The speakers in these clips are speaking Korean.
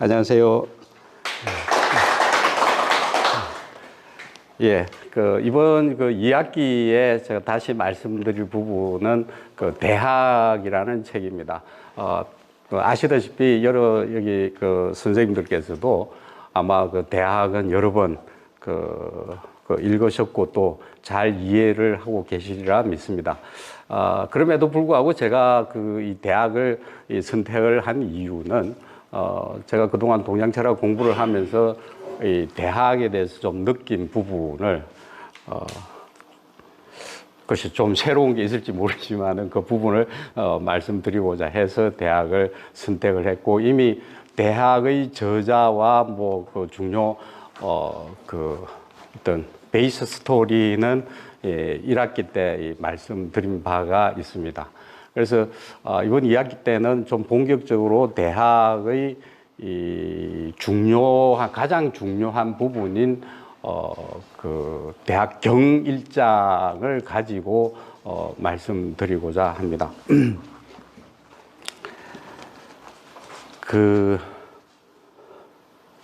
안녕하세요. 예, 이번 2학기에 제가 다시 말씀드릴 부분은 대학이라는 책입니다. 아시다시피 여기 선생님들께서도 아마 대학은 여러 번 읽으셨고 또 잘 이해를 하고 계시리라 믿습니다. 그럼에도 불구하고 제가 이 대학을 선택을 한 이유는 제가 그동안 동양철학 공부를 하면서 이 대학에 대해서 좀 느낀 부분을 그것이 좀 새로운 게 있을지 모르지만은 그 부분을 말씀드리고자 해서 대학을 선택을 했고, 이미 대학의 저자와 중요 어떤 베이스 스토리는 1학기 때 말씀드린 바가 있습니다. 그래서 이번 2학기 때는 좀 본격적으로 대학의 가장 중요한 부분인 대학 경일장을 가지고 말씀드리고자 합니다.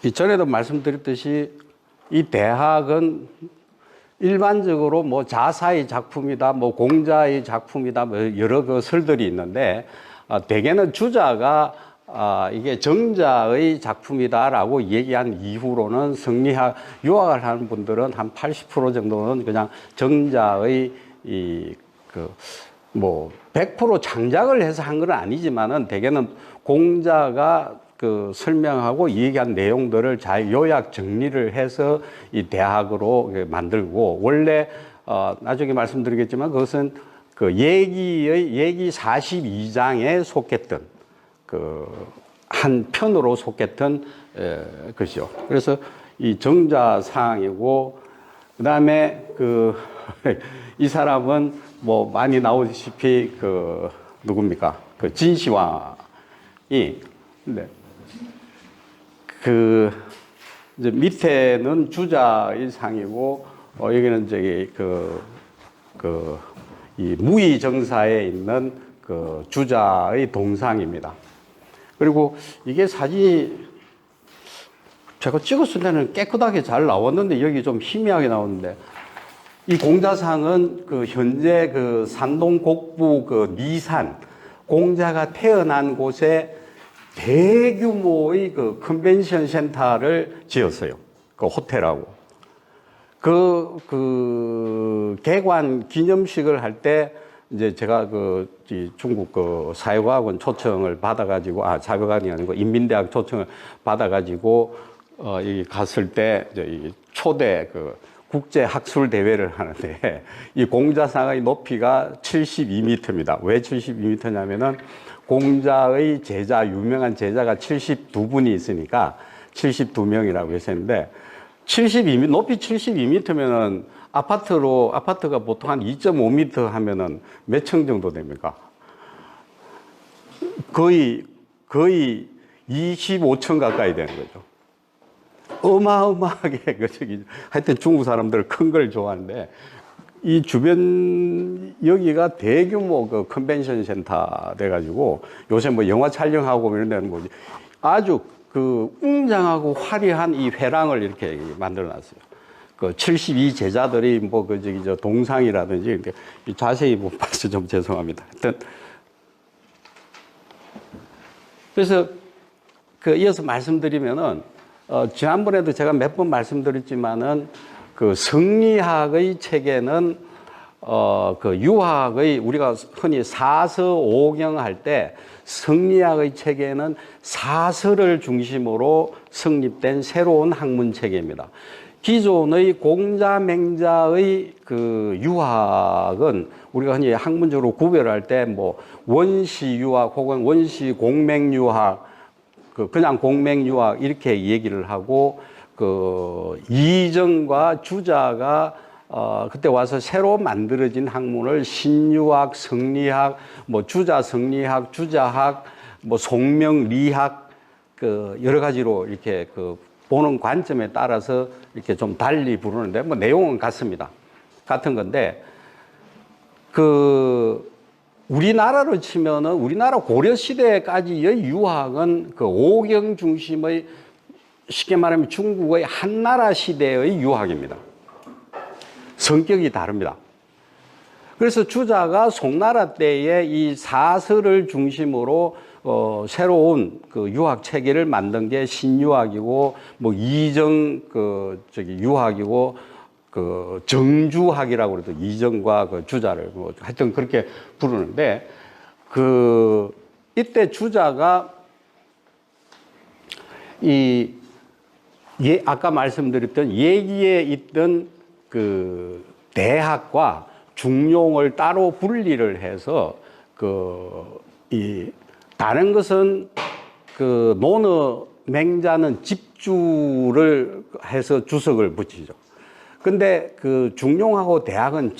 이전에도 말씀드렸듯이 이 대학은 일반적으로 자사의 작품이다, 공자의 작품이다, 여러 설들이 있는데, 대개는 주자가 이게 정자의 작품이다라고 얘기한 이후로는 성리학 유학을 하는 분들은 한 80% 정도는 그냥 정자의 100% 창작을 해서 한 건 아니지만은 대개는 공자가 설명하고 얘기한 내용들을 잘 요약 정리를 해서 이 대학으로 만들고, 원래 나중에 말씀드리겠지만 그것은 예기 42장에 속했던 한 편으로 속했던 것이요. 그래서 이 정자상이고, 그 다음에 이 사람은 많이 나오시피 누굽니까? 진시황이, 네. 이제 밑에는 주자의 상이고, 여기는 이 무의정사에 있는 주자의 동상입니다. 그리고 이게 사진이 제가 찍었을 때는 깨끗하게 잘 나왔는데 여기 좀 희미하게 나오는데, 이 공자상은 현재 산동 곡부 니산, 공자가 태어난 곳에 대규모의 컨벤션 센터를 지었어요. 호텔하고. 개관 기념식을 할 때 이제 제가 중국 사회과학원 초청을 받아가지고, 사회과학이 아니고 인민대학 초청을 받아가지고, 여기 갔을 때 이제 초대 국제 학술 대회를 하는데, 이 공자상의 높이가 72m입니다. 왜 72m냐면은 공자의 유명한 제자가 72분이 있으니까 72명이라고 했었는데, 높이 72m면은 아파트가 보통 한 2.5m 하면은 몇 층 정도 됩니까? 거의 25층 가까이 되는 거죠. 어마어마하게, 하여튼 중국 사람들 큰 걸 좋아하는데, 이 주변 여기가 대규모 컨벤션 센터 돼가지고, 요새 영화 촬영하고 이런 데는 아주 웅장하고 화려한 이 회랑을 이렇게 만들어 놨어요. 72 제자들이 동상이라든지 이렇게 자세히 못 봐서 좀 죄송합니다. 하여튼 그래서 이어서 말씀드리면은, 지난번에도 제가 몇 번 말씀드렸지만은 성리학의 체계는 유학의, 우리가 흔히 사서오경 할 때 성리학의 체계는 사서를 중심으로 성립된 새로운 학문 체계입니다. 기존의 공자, 맹자의 유학은 우리가 흔히 학문적으로 구별할 때 원시 유학 혹은 원시 공맹 유학, 그냥 공맹 유학 이렇게 얘기를 하고, 이정과 주자가 그때 와서 새로 만들어진 학문을 신유학, 성리학, 주자 성리학, 주자학, 송명리학, 여러 가지로 이렇게 보는 관점에 따라서 이렇게 좀 달리 부르는데, 내용은 같습니다. 같은 건데, 우리나라로 치면은 우리나라 고려 시대까지의 유학은 그 오경 중심의 쉽게 말하면 중국의 한나라 시대의 유학입니다. 성격이 다릅니다. 그래서 주자가 송나라 때에 이 사설을 중심으로 새로운 그 유학 체계를 만든 게 신유학이고 뭐 이정 유학이고 그 정주학이라고 그래도 이정과 그 주자를 뭐 하여튼 그렇게 부르는데 이때 주자가 아까 말씀드렸던 예기에 있던 그 대학과 중용을 따로 분리를 해서 다른 것은 논어 맹자는 집주를 해서 주석을 붙이죠. 근데 중용하고 대학은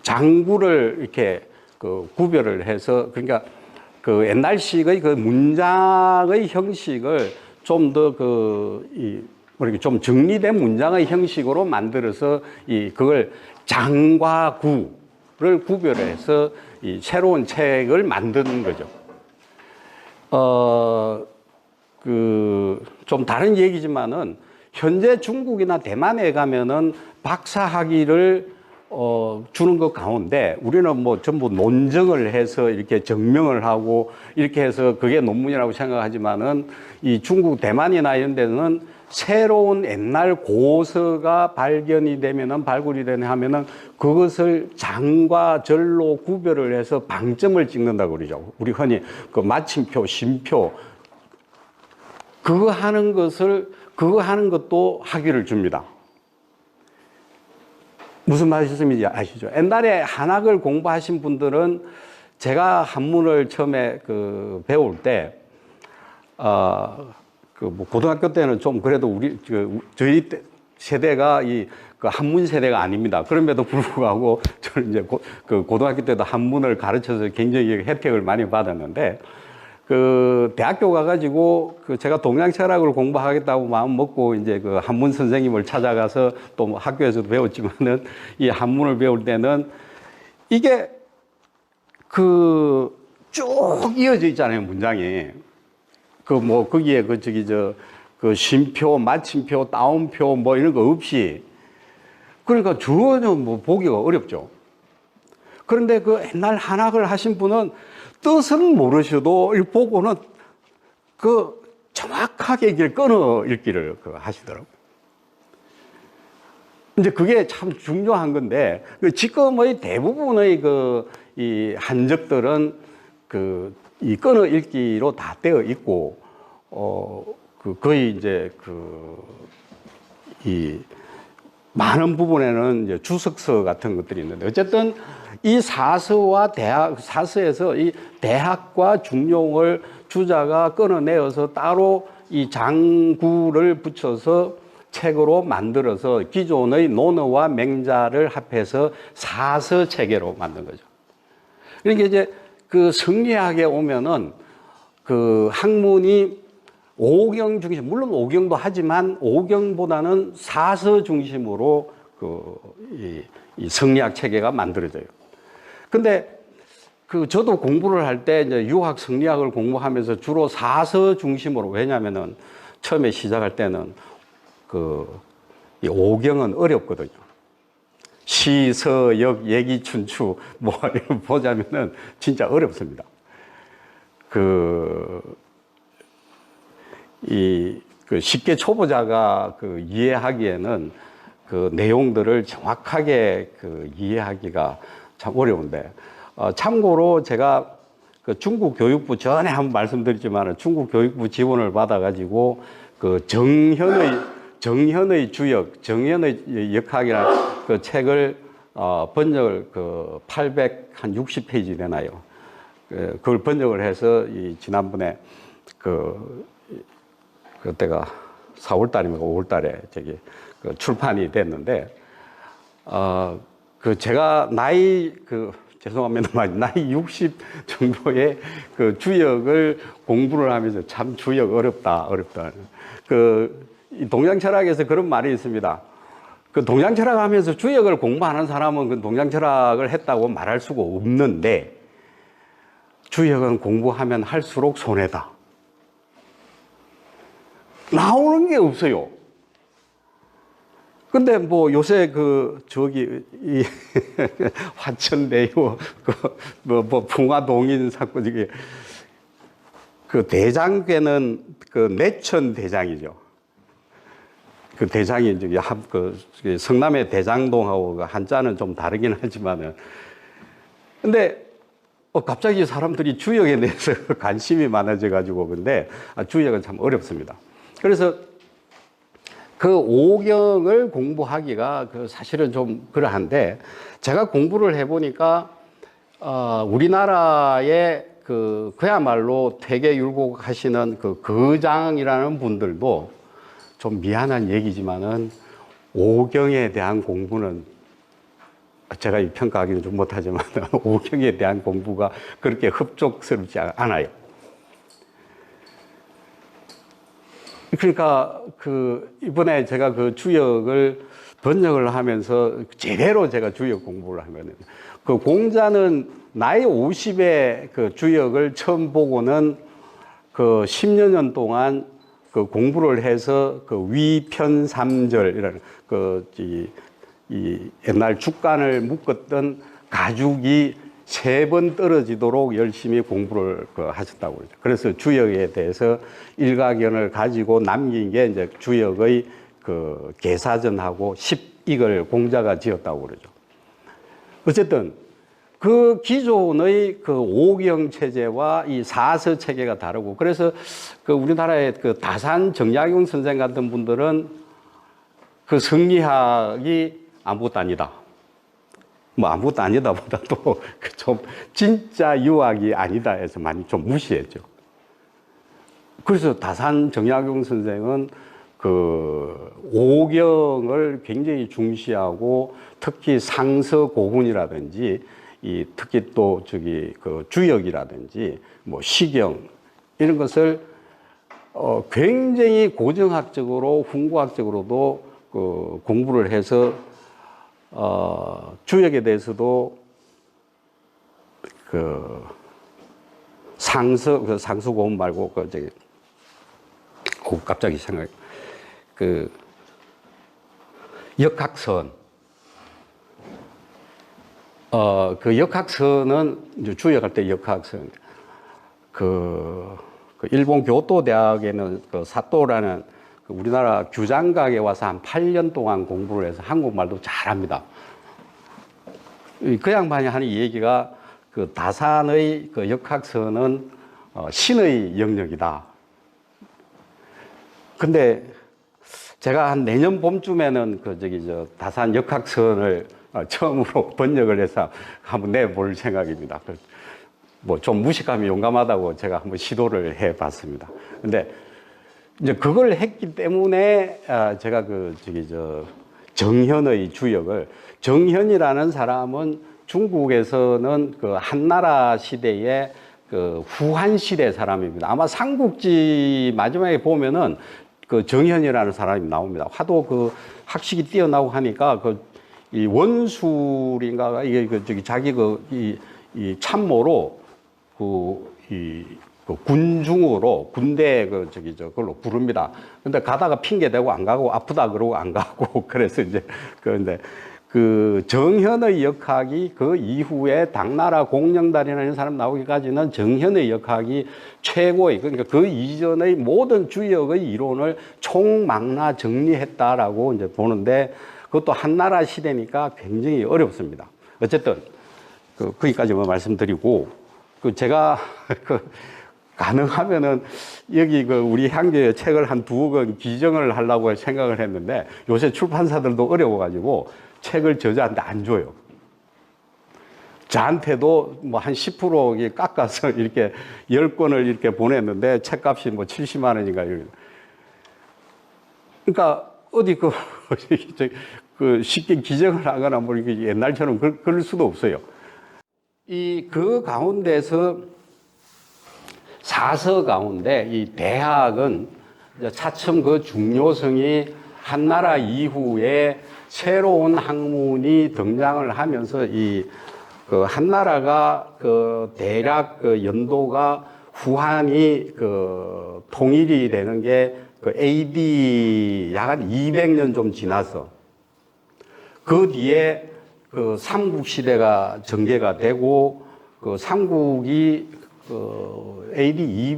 장구를 이렇게 구별을 해서 그러니까 옛날식의 문장의 형식을 좀 더 좀 정리된 문장의 형식으로 만들어서 그걸 장과 구를 구별해서 새로운 책을 만드는 거죠. 좀 다른 얘기지만은 현재 중국이나 대만에 가면은 박사학위를 주는 것 가운데 우리는 뭐 전부 논증을 해서 이렇게 증명을 하고 이렇게 해서 그게 논문이라고 생각하지만은 이 중국 대만이나 이런 데는 새로운 옛날 고서가 발견이 되면은 발굴이 되면 하면은 그것을 장과 절로 구별을 해서 방점을 찍는다고 그러죠. 우리 흔히 마침표, 심표 그거 하는 것도 학위를 줍니다. 무슨 말씀인지 아시죠? 옛날에 한학을 공부하신 분들은 제가 한문을 처음에 배울 때, 뭐 고등학교 때는 좀 그래도 저희 세대가 한문 세대가 아닙니다. 그럼에도 불구하고 저는 이제 고등학교 때도 한문을 가르쳐서 굉장히 혜택을 많이 받았는데, 대학교 가가지고 제가 동양철학을 공부하겠다고 마음 먹고 이제 한문 선생님을 찾아가서 또 학교에서도 배웠지만은 이 한문을 배울 때는 이게 쭉 이어져 있잖아요, 문장이. 거기에 쉼표, 마침표, 따옴표 뭐 이런 거 없이. 그러니까 전혀 뭐 보기가 어렵죠. 그런데 옛날 한학을 하신 분은 뜻은 모르셔도 보고는 정확하게 이걸 끊어 읽기를 하시더라고요. 이제 그게 참 중요한 건데, 지금의 대부분의 이 한적들은 이 끊어 읽기로 다 되어 있고, 거의 이제 이 많은 부분에는 이제 주석서 같은 것들이 있는데, 어쨌든 이 사서에서 이 대학과 중용을 주자가 끊어내어서 따로 이 장구를 붙여서 책으로 만들어서 기존의 논어와 맹자를 합해서 사서 체계로 만든 거죠. 그러니까 이제 성리학에 오면은 학문이 오경 중심, 물론 오경도 하지만 오경보다는 사서 중심으로 이 성리학 체계가 만들어져요. 근데 저도 공부를 할 때 이제 유학 성리학을 공부하면서 주로 사서 중심으로, 왜냐면은 처음에 시작할 때는 이 오경은 어렵거든요. 시, 서, 역, 예기, 춘추 뭐 이런 보자면은 진짜 어렵습니다. 쉽게 초보자가 이해하기에는 내용들을 정확하게 이해하기가 참 어려운데, 참고로 제가 중국 교육부 전에 한번 말씀드렸지만 중국 교육부 지원을 받아가지고 정현의 주역, 정현의 역학이라는 책을 번역을 860페이지 되나요? 그걸 번역을 해서 지난번에 그때가 4월 달입니까? 5월 달에 출판이 됐는데, 제가 죄송합니다. 나이 60 정도의 주역을 공부를 하면서 참 주역 어렵다. 이 동양철학에서 그런 말이 있습니다. 그 동양 철학 하면서 주역을 공부하는 사람은 그 동양 철학을 했다고 말할 수가 없는데, 주역은 공부하면 할수록 손해다. 나오는 게 없어요. 근데 뭐 요새 이 화천대유, 풍화동인 사건, 이게 그 대장괴는 그 내천 대장이죠. 그 대장이 저기 성남의 대장동하고 그 한자는 좀 다르긴 하지만은. 근데 갑자기 사람들이 주역에 대해서 관심이 많아져 가지고, 근데 주역은 참 어렵습니다. 그래서 그 오경을 공부하기가 사실은 좀 그러한데, 제가 공부를 해보니까 우리나라의 그야말로 퇴계율곡 하시는 거장이라는 분들도 좀 미안한 얘기지만은 오경에 대한 공부는 제가 평가하기는 좀 못하지만 오경에 대한 공부가 그렇게 흡족스럽지 않아요. 그러니까 이번에 제가 그 주역을 번역을 하면서 제대로 제가 주역 공부를 하면은, 그 공자는 나이 50에 그 주역을 처음 보고는 10여 년 동안 공부를 해서 위편삼절이라는 이 옛날 죽간을 묶었던 가죽이 3번 떨어지도록 열심히 공부를 하셨다고 그러죠. 그래서 주역에 대해서 일가견을 가지고 남긴 게 이제 주역의 계사전하고 십익을 공자가 지었다고 그러죠. 어쨌든 그 기존의 오경 체제와 이 사서 체계가 다르고, 그래서 우리나라의 다산 정약용 선생 같은 분들은 성리학이 아무것도 아니다. 뭐 아무것도 아니다 보다도 좀 진짜 유학이 아니다 해서 많이 좀 무시했죠. 그래서 다산 정약용 선생은 오경을 굉장히 중시하고, 특히 상서고훈이라든지 특히 또 주역이라든지 뭐 시경 이런 것을 굉장히 고정학적으로 훈구학적으로도 공부를 해서 주역에 대해서도 상서고훈 말고 갑자기 생각 역학선, 역학선은 이제 주역할 때 역학선, 일본 교토 대학에는 사또라는 우리나라 규장각에 와서 한 8년 동안 공부를 해서 한국말도 잘합니다. 그 양반이 하는 얘기가 다산의 역학선은 신의 영역이다. 근데 제가 한 내년 봄쯤에는 다산 역학선을 처음으로 번역을 해서 한번 내볼 생각입니다. 뭐 좀 무식하면 용감하다고 제가 한번 시도를 해 봤습니다. 근데 이제 그걸 했기 때문에 제가 정현의 주역을, 정현이라는 사람은 중국에서는 한나라 시대의 후한 시대 사람입니다. 아마 삼국지 마지막에 보면은 정현이라는 사람이 나옵니다. 하도 학식이 뛰어나고 하니까 이 원술인가 이게 자기 이 참모로 군중으로 군대 그걸로 부릅니다. 근데 가다가 핑계 대고 안 가고, 아프다 그러고 안 가고, 그래서 이제 그런데 정현의 역학이 이후에 당나라 공영달이라는 사람 나오기까지는 정현의 역학이 최고의, 그러니까 이전의 모든 주역의 이론을 총망라 정리했다라고 이제 보는데, 그것도 한나라 시대니까 굉장히 어렵습니다. 어쨌든 거기까지만 말씀드리고, 제가 가능하면은 여기 우리 향교의 책을 한 2권 기증을 하려고 생각을 했는데, 요새 출판사들도 어려워가지고 책을 저자한테 안 줘요. 저한테도 뭐 한 10% 깎아서 이렇게 10권을 이렇게 보냈는데 책값이 뭐 70만 원인가. 그러니까 어디 쉽게 기증을 하거나 뭐 이렇게 옛날처럼 그럴 수도 없어요. 가운데서 사서 가운데 이 대학은 차츰 중요성이 한나라 이후에 새로운 학문이 등장을 하면서 그 한나라가 그 대략 그 연도가 후한이 그 통일이 되는 게 그 AD 약 한 200년 좀 지나서 그 뒤에 그 삼국시대가 전개가 되고 그 삼국이 그 AD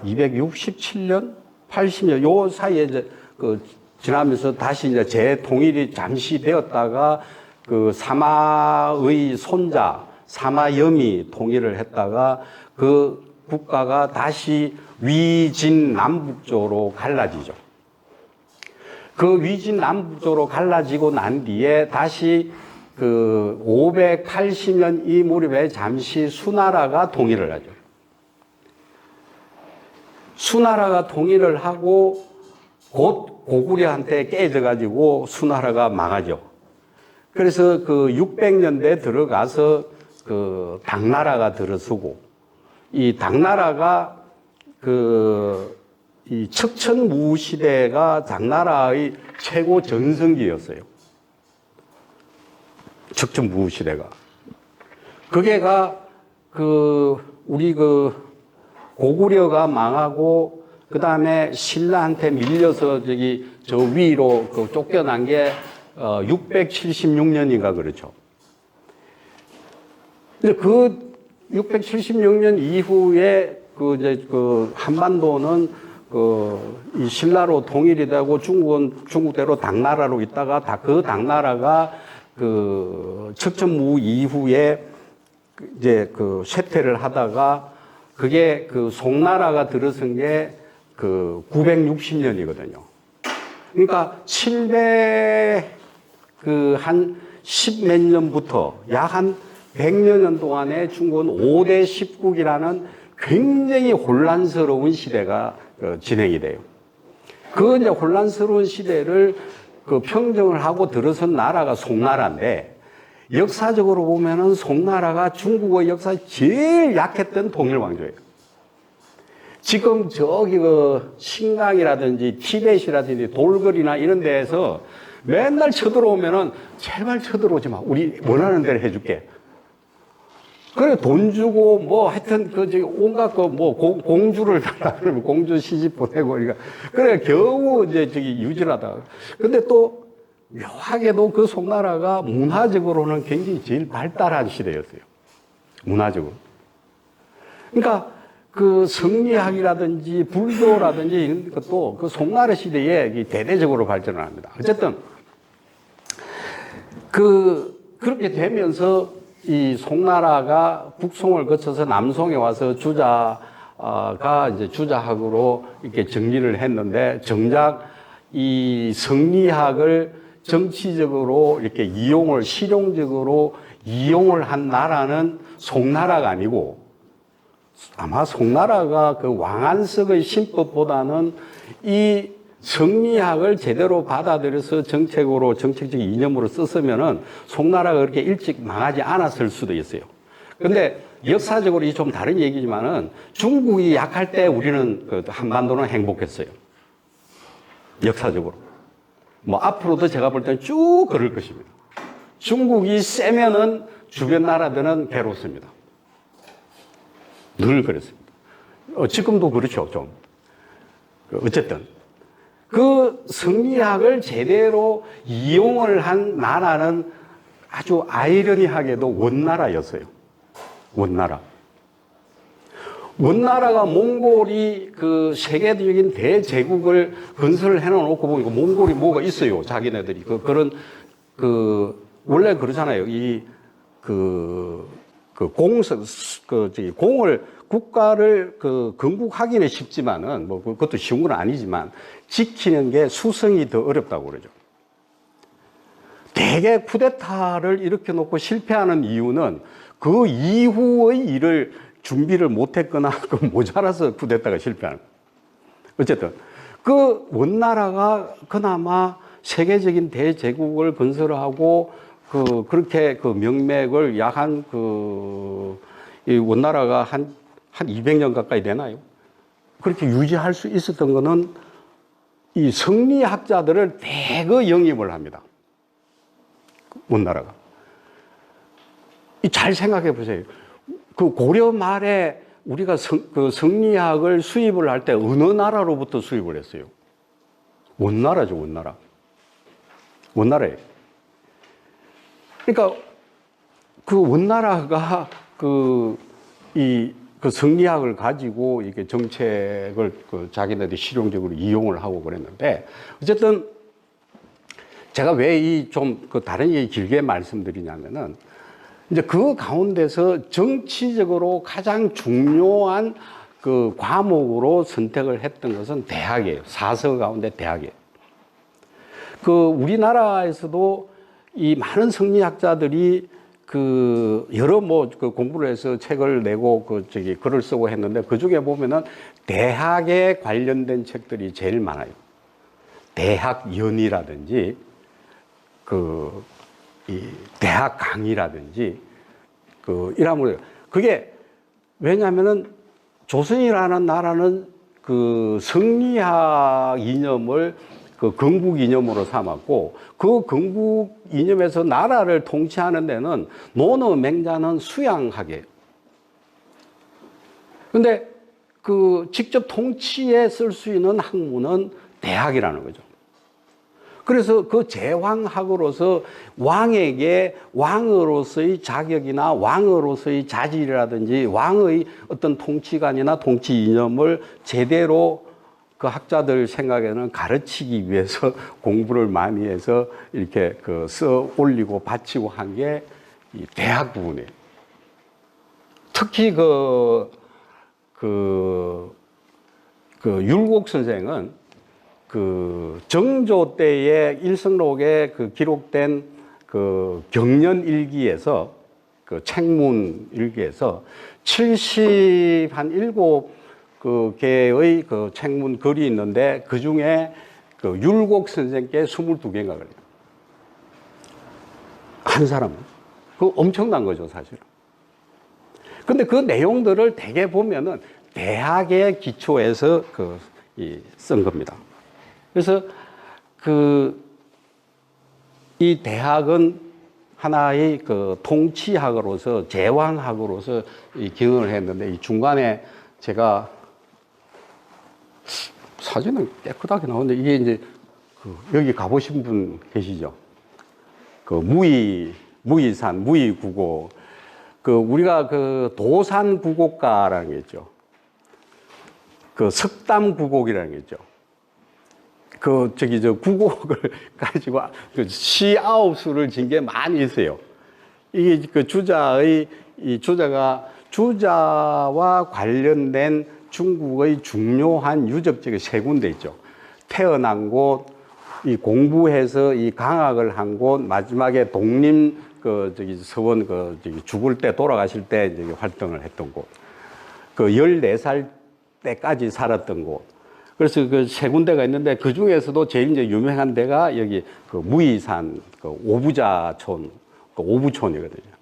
267년, 80년 요 사이에 이제 그 지나면서 다시 이제 재통일이 잠시 되었다가 그 사마의 손자 사마염이 통일을 했다가 그 국가가 다시 위진 남북조로 갈라지죠. 그 위진 남북조로 갈라지고 난 뒤에 다시 그 580년 이 무렵에 잠시 수나라가 통일을 하죠. 수나라가 통일을 하고 곧 고구려한테 깨져가지고 수나라가 망하죠. 그래서 그 600년대 들어가서 그 당나라가 들어서고 이 당나라가 이 척천무 시대가 당나라의 최고 전성기였어요. 척천무 시대가. 그게가 우리 고구려가 망하고 그 다음에 신라한테 밀려서 저 위로 쫓겨난 게 676년인가 그렇죠. 근데 그 676년 이후에 한반도는 이 신라로 통일이 되고 중국은 중국대로 당나라로 있다가 그 당나라가 척천무 이후에 이제 쇠퇴를 하다가 그게 송나라가 들어선 게 960년이거든요. 그러니까 700한 10몇 년부터 약 한 100여 년 동안에 중국은 5대 10국이라는 굉장히 혼란스러운 시대가 진행이 돼요. 그 이제 혼란스러운 시대를 평정을 하고 들어선 나라가 송나라인데 역사적으로 보면은 송나라가 중국의 역사에 제일 약했던 통일왕조예요. 지금 저기 신강이라든지 티벳이라든지 돌거리나 이런 데에서 맨날 쳐들어오면은 제발 쳐들어오지 마. 우리 원하는 대로 해줄게. 그래, 돈 주고, 하여튼, 온갖 공주를 달라 그러면 공주 시집 보내고, 그러니까. 그래, 겨우 유지하다가. 근데 또, 묘하게도 그 송나라가 문화적으로는 굉장히 제일 발달한 시대였어요. 문화적으로. 그러니까, 성리학이라든지 불교라든지 이런 것도 송나라 시대에 대대적으로 발전을 합니다. 어쨌든, 그렇게 되면서 이 송나라가 북송을 거쳐서 남송에 와서 주자가 이제 주자학으로 이렇게 정리를 했는데 정작 이 성리학을 정치적으로 이렇게 실용적으로 이용을 한 나라는 송나라가 아니고 아마 송나라가 왕안석의 신법보다는 이 성리학을 제대로 받아들여서 정책적 이념으로 썼으면은 송나라가 그렇게 일찍 망하지 않았을 수도 있어요. 근데 역사적으로 이 좀 다른 얘기지만은 중국이 약할 때 우리는 한반도는 행복했어요. 역사적으로. 앞으로도 제가 볼 때는 쭉 그럴 것입니다. 중국이 세면은 주변 나라들은 괴롭습니다. 늘 그랬습니다. 지금도 그렇죠, 좀. 어쨌든. 성리학을 제대로 이용을 한 나라는 아주 아이러니하게도 원나라였어요. 원나라. 원나라가 몽골이 세계적인 대제국을 건설을 해놓고 보니까 몽골이 뭐가 있어요. 자기네들이. 원래 그러잖아요. 국가를 건국하기는 쉽지만은, 그것도 쉬운 건 아니지만, 지키는 게 수성이 더 어렵다고 그러죠. 대개 쿠데타를 일으켜 놓고 실패하는 이유는 그 이후의 일을 준비를 못했거나 모자라서 쿠데타가 실패하는 거예요. 어쨌든, 원나라가 그나마 세계적인 대제국을 건설하고, 그렇게 명맥을 이 원나라가 한 200년 가까이 되나요? 그렇게 유지할 수 있었던 거는 이 성리학자들을 대거 영입을 합니다. 원나라가. 잘 생각해 보세요. 그 고려 말에 우리가 그 성리학을 수입을 할 때 어느 나라로부터 수입을 했어요? 원나라죠, 원나라. 원나라예요. 그러니까 그 원나라가 그 성리학을 가지고 이게 정책을 그 자기네들이 실용적으로 이용을 하고 그랬는데, 어쨌든 제가 왜 이 좀 그 다른 얘기 길게 말씀드리냐면은, 이제 그 가운데서 정치적으로 가장 중요한 그 과목으로 선택을 했던 것은 대학이에요. 사서 가운데 대학이에요. 그 우리나라에서도 이 많은 성리학자들이 그 여러 그 공부를 해서 책을 내고 글을 쓰고 했는데, 그 중에 보면은 대학에 관련된 책들이 제일 많아요. 대학연이라든지 이 대학 강의라든지 이라면, 그게 왜냐하면은 조선이라는 나라는 그 성리학 이념을 그 건국 이념으로 삼았고, 그 건국 이념에서 나라를 통치하는 데는 논어 맹자는 수양학이에요. 근데 그 직접 통치에 쓸 수 있는 학문은 대학이라는 거죠. 그래서 그 제왕학으로서 왕에게 왕으로서의 자격이나 왕으로서의 자질이라든지 왕의 어떤 통치관이나 통치 이념을 제대로 그 학자들 생각에는 가르치기 위해서 공부를 많이 해서 이렇게 써 올리고 바치고 한 게 이 대학 부분이에요. 특히 율곡 선생은 그 정조 때의 일성록에 그 기록된 그 경연일기에서, 그 책문 일기에서 77개의 그 책문 글이 있는데, 그 중에 그 율곡 선생께 22개가 그래요. 한 사람은. 그 엄청난 거죠, 사실은. 근데 그 내용들을 대개 보면은 대학의 기초에서 쓴 겁니다. 그래서 이 대학은 하나의 그 통치학으로서, 제왕학으로서 이 기능을 했는데, 이 중간에 제가 사진은 깨끗하게 나오는데, 이게 이제 여기 가보신 분 계시죠? 무의산, 무의국오. 우리가 도산국오가라는 게 있죠. 석담국옥이라는 게 있죠. 국옥을 가지고 시 9수를 진 게 많이 있어요. 이게 주자가 주자와 관련된 중국의 중요한 유적지가 3군데 있죠. 태어난 곳, 이 공부해서 이 강학을 한 곳, 마지막에 독립 서원 죽을 때, 돌아가실 때 활동을 했던 곳. 14살 때까지 살았던 곳. 그래서 3군데가 있는데, 그 중에서도 제일 이제 유명한 데가 여기 무의산 오부자촌, 오부촌이거든요.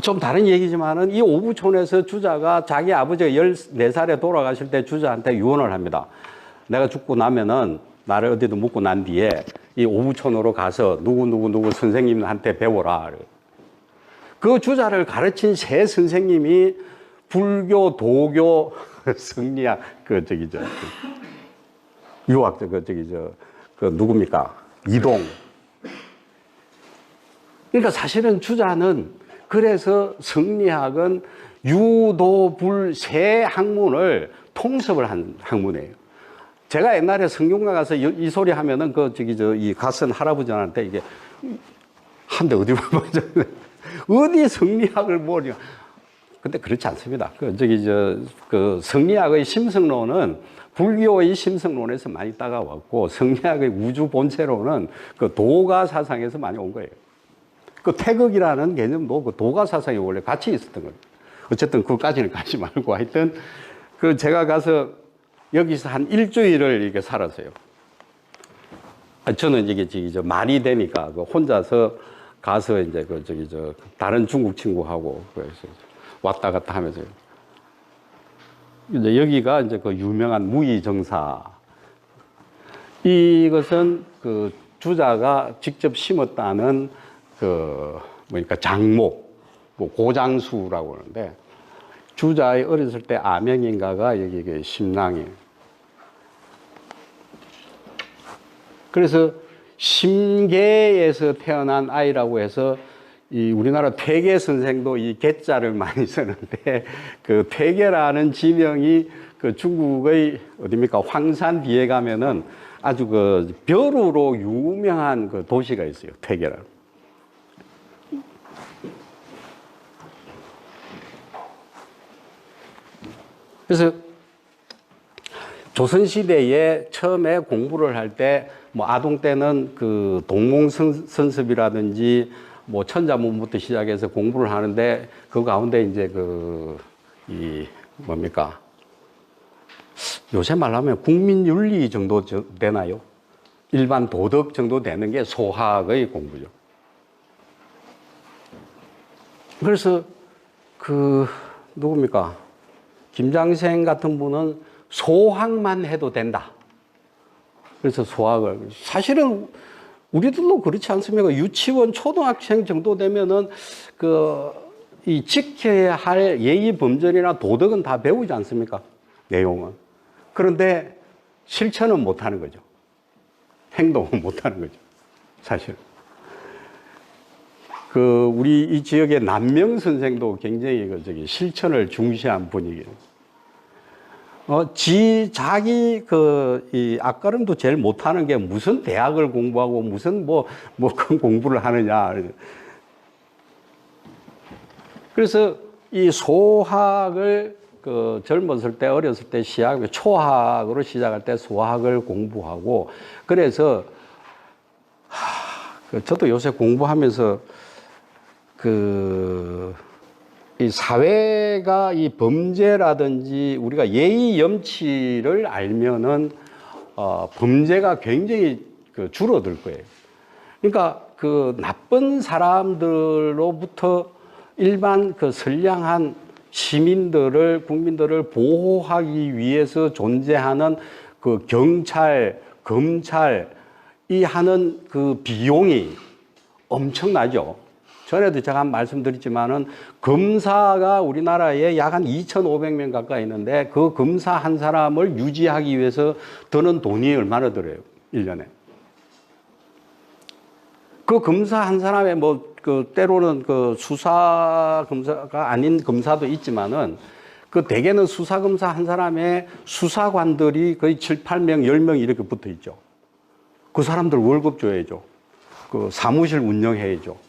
좀 다른 얘기지만은, 이 오부촌에서 주자가 자기 아버지가 14살에 돌아가실 때 주자한테 유언을 합니다. 내가 죽고 나면은 나를 어디든 묻고 난 뒤에 이 오부촌으로 가서 누구 선생님한테 배워라. 그 주자를 가르친 3 선생님이 불교, 도교, 성리학, 유학자, 누굽니까? 이동. 그러니까 사실은 주자는, 그래서 성리학은 유도불 3 학문을 통섭을 한 학문이에요. 제가 옛날에 성균관 가서 이 소리 하면은 이 갓선 할아버지한테 이게 한 대 어디 맞았네. 어디 성리학을 뭐냐. 근데 그렇지 않습니다. 성리학의 심성론은 불교의 심성론에서 많이 따가왔고, 성리학의 우주 본체론은 도가 사상에서 많이 온 거예요. 태극이라는 개념도 도가 사상이 원래 같이 있었던 거예요. 어쨌든 그것까지는 가지 말고, 하여튼 제가 가서 여기서 한 일주일을 이렇게 살았어요. 저는 이게 말이 되니까 혼자서 가서 이제 다른 중국 친구하고 그래서 왔다 갔다 하면서, 이제 여기가 이제 유명한 무의정사. 이것은 그 주자가 직접 심었다는 그 뭐니까 장목, 뭐 고장수라고 하는데 주자의 어렸을 때 아명인가가 여기 그 심낭이에요. 그래서 심계에서 태어난 아이라고 해서 이 우리나라 퇴계 선생도 이 계자를 많이 쓰는데 그 퇴계라는 지명이 그 중국의 어디입니까? 황산 뒤에 가면은 아주 그 벼루로 유명한 그 도시가 있어요. 퇴계라는. 그래서 조선시대에 처음에 공부를 할 때, 뭐 아동 때는 그 동몽선습이라든지 뭐 천자문부터 시작해서 공부를 하는데 그 가운데 이제 뭡니까? 요새 말하면 국민윤리 정도 되나요? 일반 도덕 정도 되는 게 소학의 공부죠. 그래서 누굽니까? 김장생 같은 분은 소학만 해도 된다. 그래서 소학을. 사실은 우리들도 그렇지 않습니까? 유치원, 초등학생 정도 되면은 이 지켜야 할 예의 범절이나 도덕은 다 배우지 않습니까? 내용은. 그런데 실천은 못 하는 거죠. 행동은 못 하는 거죠. 사실. 우리 이 지역의 남명 선생도 굉장히 실천을 중시한 분이에요. 자기 이 앞가림도 제일 못하는 게 무슨 대학을 공부하고 무슨 큰 공부를 하느냐. 그래서 이 소학을 젊었을 때, 어렸을 때 초학으로 시작할 때 소학을 공부하고, 그래서, 저도 요새 공부하면서 이 사회가 이 범죄라든지 우리가 예의 염치를 알면은 범죄가 굉장히 줄어들 거예요. 그러니까 나쁜 사람들로부터 일반 선량한 국민들을 보호하기 위해서 존재하는 경찰, 검찰 이 하는 비용이 엄청나죠. 전에도 제가 한 말씀드렸지만은 검사가 우리나라에 약 한 2,500명 가까이 있는데 그 검사 한 사람을 유지하기 위해서 드는 돈이 얼마나 들어요? 1년에. 그 검사 한 사람의 때로는 수사 검사가 아닌 검사도 있지만은 대개는 수사 검사 한 사람의 수사관들이 거의 7, 8명, 10명 이렇게 붙어 있죠. 그 사람들 월급 줘야죠. 사무실 운영해야죠.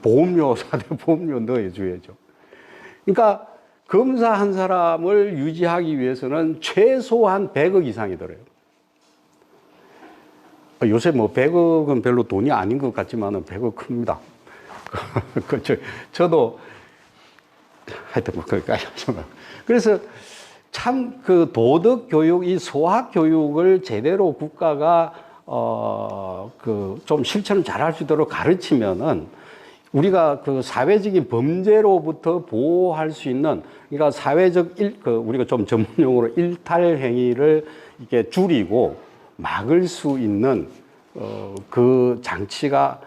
보험료, 4대 보험료 넣어줘야죠. 그러니까, 검사 한 사람을 유지하기 위해서는 최소한 100억 이상이 들어요. 요새 100억은 별로 돈이 아닌 것 같지만은 100억 큽니다. 저도, 하여튼 거기까지 하지만. 그래서 참 도덕 교육, 이 소학 교육을 제대로 국가가, 좀 실천을 잘 할 수 있도록 가르치면은 우리가 사회적인 범죄로부터 보호할 수 있는, 그러니까 사회적 우리가 좀 전문용어로 일탈 행위를 이렇게 줄이고 막을 수 있는, 그 장치가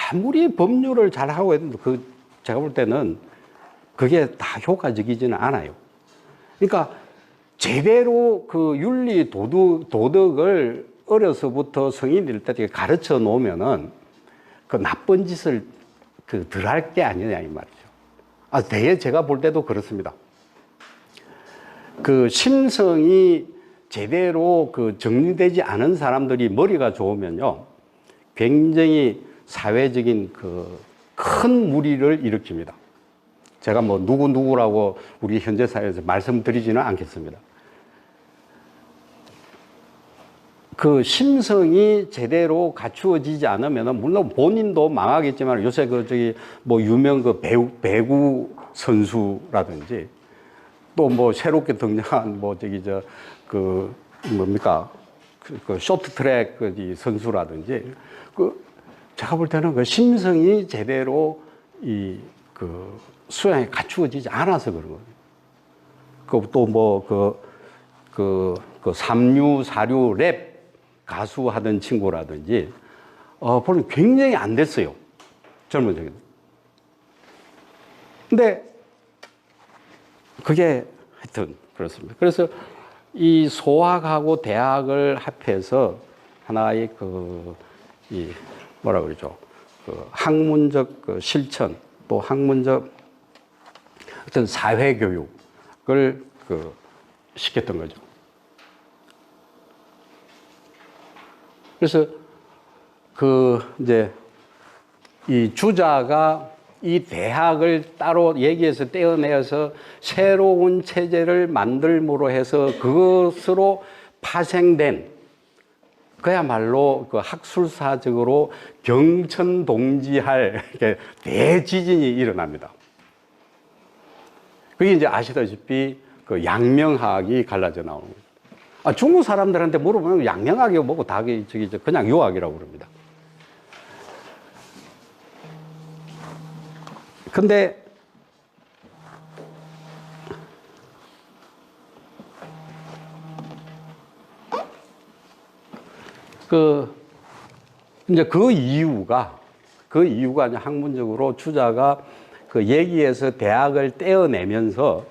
아무리 법률을 잘 하고 해도 제가 볼 때는 그게 다 효과적이지는 않아요. 그러니까 제대로 윤리 도덕을 어려서부터 성인이 될 때 가르쳐 놓으면은 나쁜 짓을 덜 할 게 아니냐 이 말이죠. 대개 제가 볼 때도 그렇습니다. 심성이 제대로 정리되지 않은 사람들이 머리가 좋으면요, 굉장히 사회적인 큰 무리를 일으킵니다. 제가 누구라고 우리 현재 사회에서 말씀드리지는 않겠습니다. 심성이 제대로 갖추어지지 않으면, 물론 본인도 망하겠지만, 요새 유명 배구 선수라든지, 또 새롭게 등장한 쇼트트랙 선수라든지, 제가 볼 때는 심성이 제대로 수양이 갖추어지지 않아서 그런 거예요. 또 3류, 4류 랩, 가수 하던 친구라든지, 보면 굉장히 안 됐어요. 젊은 적에도. 근데 그게 하여튼 그렇습니다. 그래서 이 소학하고 대학을 합해서 하나의 뭐라 그러죠? 학문적 실천, 또 학문적 어떤 사회교육을 시켰던 거죠. 그래서 이제 이 주자가 이 대학을 따로 얘기해서 떼어내어서 새로운 체제를 만들므로 해서 그것으로 파생된 그야말로 학술사적으로 병천동지할 대지진이 일어납니다. 그게 이제 아시다시피 양명학이 갈라져 나오는 거예요. 중국 사람들한테 물어보면 양명학이 뭐고 다 그냥 유학이라고 그럽니다. 근데 이제 그 이유가 학문적으로 주자가 얘기에서 대학을 떼어내면서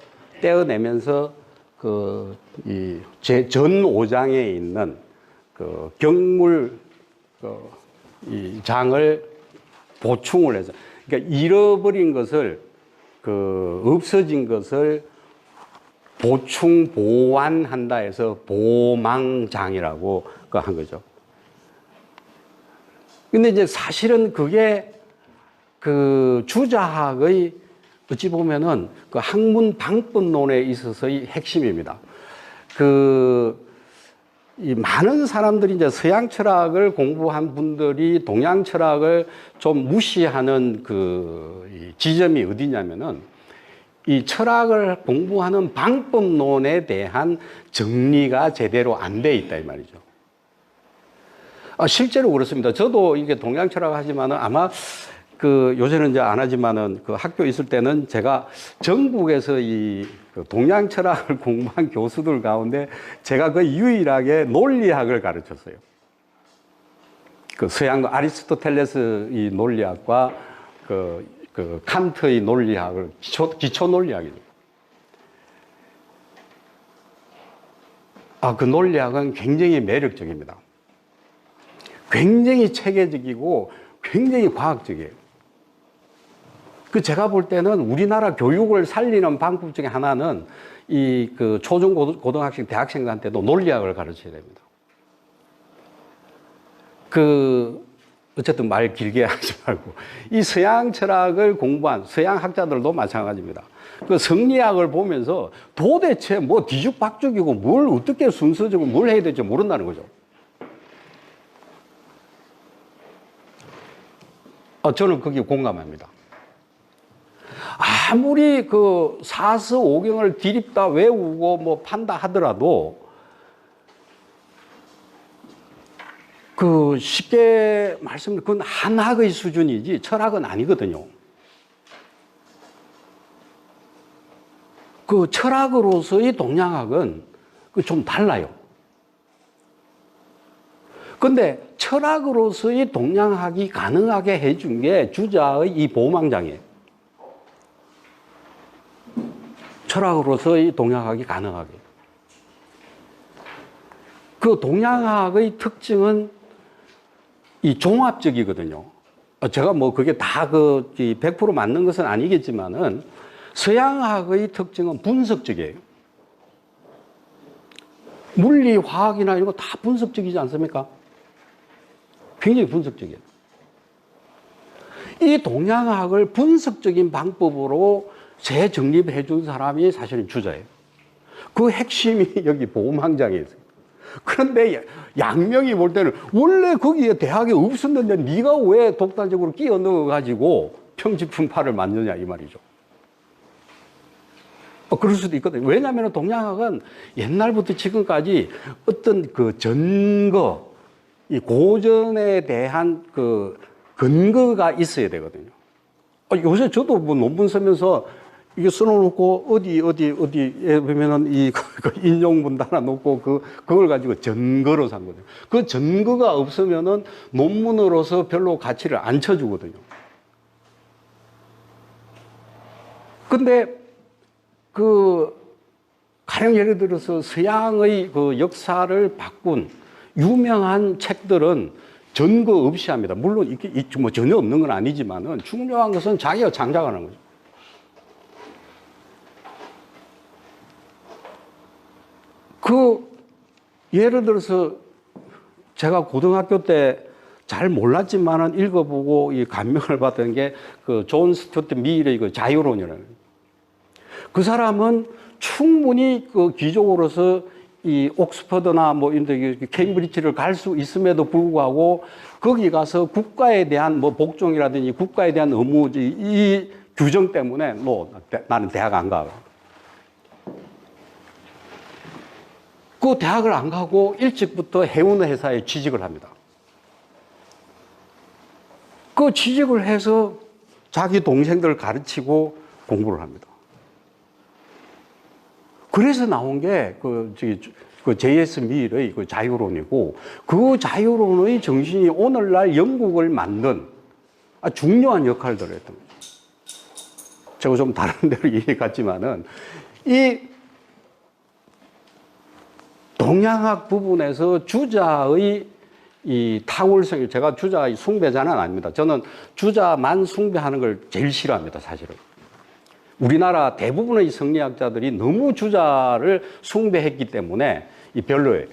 이 전 5장에 있는 경물 이 장을 보충을 해서, 그러니까 잃어버린 것을 없어진 것을 보충 보완한다 해서 보망장이라고 한 거죠. 근데 이제 사실은 그게 주자학의 어찌 보면은 학문 방법론에 있어서의 핵심입니다. 이 많은 사람들이 이제 서양 철학을 공부한 분들이 동양 철학을 좀 무시하는 이 지점이 어디냐면은 이 철학을 공부하는 방법론에 대한 정리가 제대로 안 돼 있다 이 말이죠. 실제로 그렇습니다. 저도 이게 동양 철학 하지만은 아마 요새는 이제 안 하지만은 학교 있을 때는 제가 전국에서 이 동양 철학을 공부한 교수들 가운데 제가 유일하게 논리학을 가르쳤어요. 서양 아리스토텔레스 이 논리학과 칸트의 논리학을 기초 논리학이죠. 그 논리학은 굉장히 매력적입니다. 굉장히 체계적이고 굉장히 과학적이에요. 제가 볼 때는 우리나라 교육을 살리는 방법 중에 하나는 이 초중 고등학생, 대학생들한테도 논리학을 가르쳐야 됩니다. 어쨌든 말 길게 하지 말고, 이 서양 철학을 공부한 서양 학자들도 마찬가지입니다. 성리학을 보면서 도대체 뭐 뒤죽박죽이고 뭘 어떻게 순서적으로 뭘 해야 될지 모른다는 거죠. 저는 거기에 공감합니다. 아무리 사서오경을 디립다 외우고 뭐 판다 하더라도 쉽게 말씀드리면 그건 한학의 수준이지 철학은 아니거든요. 철학으로서의 동양학은 좀 달라요. 근데 철학으로서의 동양학이 가능하게 해준 게 주자의 이 보망장이에요. 철학으로서의 동양학이 가능하게. 동양학의 특징은 이 종합적이거든요. 제가 뭐 그게 다 100% 맞는 것은 아니겠지만은 서양학의 특징은 분석적이에요. 물리, 화학이나 이런 거 다 분석적이지 않습니까? 굉장히 분석적이에요. 이 동양학을 분석적인 방법으로 재정립해 준 사람이 사실은 주자예요. 핵심이 여기 보망장에 있어요. 그런데 양명이 볼 때는 원래 거기에 대학에 없었는데 네가 왜 독단적으로 끼어 넣어가지고 평지풍파를 만드냐 이 말이죠. 그럴 수도 있거든요. 왜냐하면 동양학은 옛날부터 지금까지 어떤 전거, 이 고전에 대한 근거가 있어야 되거든요. 요새 저도 뭐 논문 쓰면서 이게 써놓고 어디에 보면은 그 인용문 달아놓고 그걸 가지고 전거로 산 거죠. 그 전거가 없으면은 논문으로서 별로 가치를 안 쳐주거든요. 근데 가령 예를 들어서 서양의 그 역사를 바꾼 유명한 책들은 전거 없이 합니다. 물론 이게 뭐 전혀 없는 건 아니지만은 중요한 것은 자기가 창작하는 거죠. 예를 들어서 제가 고등학교 때 잘 몰랐지만은 읽어보고 이 감명을 받은 게 존 스튜어트 밀의 그 자유론이라는 거예요. 그 사람은 충분히 귀족으로서 이 옥스퍼드나 뭐 이런 데 케임브리지를 갈 수 있음에도 불구하고 거기 가서 국가에 대한 뭐 복종이라든지 국가에 대한 의무 이 규정 때문에 나는 대학 안 가. 그 대학을 안 가고 일찍부터 해운 회사에 취직을 합니다. 그 취직을 해서 자기 동생들을 가르치고 공부를 합니다. 그래서 나온 게 J.S. 밀의 그 자유론이고 그 자유론의 정신이 오늘날 영국을 만든 중요한 역할들을 했던 거죠. 제가 좀 다른 데로 얘기 갔지만은 이 동양학 부분에서 주자의 이 탁월성이, 제가 주자 숭배자는 아닙니다. 저는 주자만 숭배하는 걸 제일 싫어합니다, 사실은. 우리나라 대부분의 성리학자들이 너무 주자를 숭배했기 때문에 별로예요.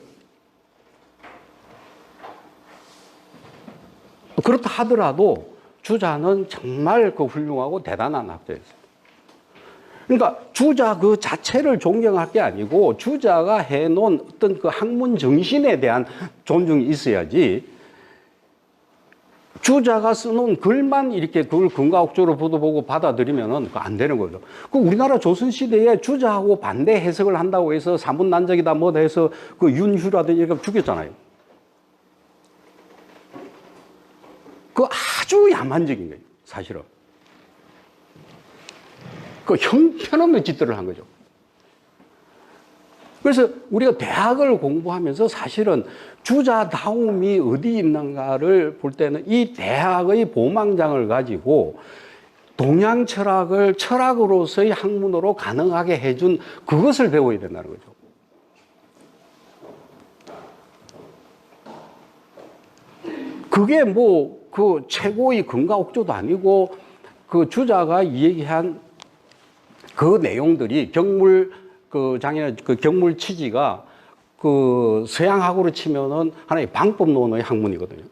그렇다 하더라도 주자는 정말 훌륭하고 대단한 학자였어요. 그러니까 주자 그 자체를 존경할 게 아니고 주자가 해놓은 어떤 그 학문 정신에 대한 존중이 있어야지, 주자가 써놓은 글만 이렇게 그걸 근거학적으로 보고 받아들이면은 안 되는 거죠. 우리나라 조선시대에 주자하고 반대 해석을 한다고 해서 사문난적이다 뭐다 해서 윤휴라든지 이렇게 죽였잖아요. 아주 야만적인 거예요, 사실은. 형편없는 짓들을 한 거죠. 그래서 우리가 대학을 공부하면서 사실은 주자다움이 어디 있는가를 볼 때는 이 대학의 보망장을 가지고 동양 철학을 철학으로서의 학문으로 가능하게 해준 그것을 배워야 된다는 거죠. 그게 뭐 최고의 근거옥조도 아니고 주자가 얘기한 그 내용들이 장애는 경물 취지가 서양학으로 치면은 하나의 방법론의 학문이거든요.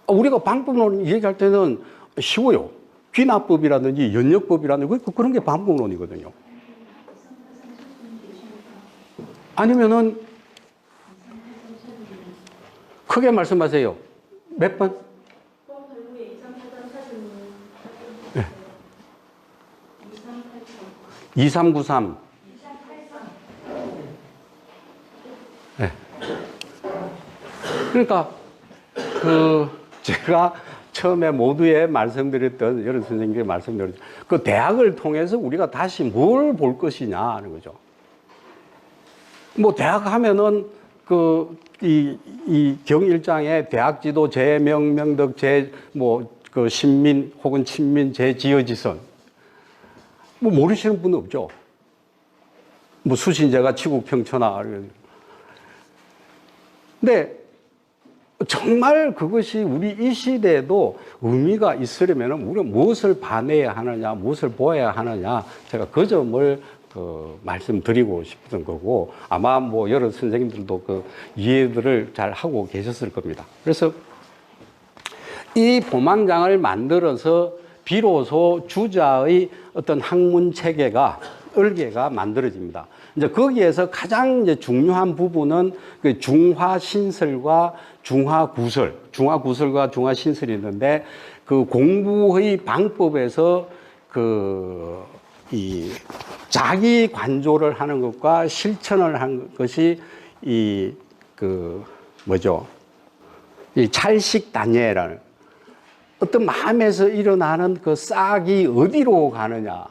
우리가 방법론 얘기할 때는 쉬워요. 귀납법이라든지 연역법이라든지 그런 게 방법론이거든요. 아니면은 크게 말씀하세요. 몇 번? 2393. 네. 그러니까 제가 처음에 모두에 말씀드렸던, 여러 선생님께 말씀드렸죠. 대학을 통해서 우리가 다시 뭘 볼 것이냐 하는 거죠. 뭐 대학 하면은 이 경일장에 대학지도 제명명덕 신민 혹은 친민 제지어지선 뭐 모르시는 분은 없죠. 뭐 수신제가 치국평천하. 근데 정말 그것이 우리 이 시대에도 의미가 있으려면 우리가 무엇을 반해야 하느냐, 무엇을 보아야 하느냐, 제가 그 점을 말씀드리고 싶은 거고, 아마 뭐 여러 선생님들도 이해들을 잘 하고 계셨을 겁니다. 그래서 이 보망장을 만들어서 비로소 주자의 어떤 학문 체계가, 을개가 만들어집니다. 이제 거기에서 가장 이제 중요한 부분은 중화신설과 중화구설과 중화신설이 있는데, 공부의 방법에서 이 자기 관조를 하는 것과 실천을 한 것이 이 찰식단예라는, 어떤 마음에서 일어나는 그 싹이 어디로 가느냐.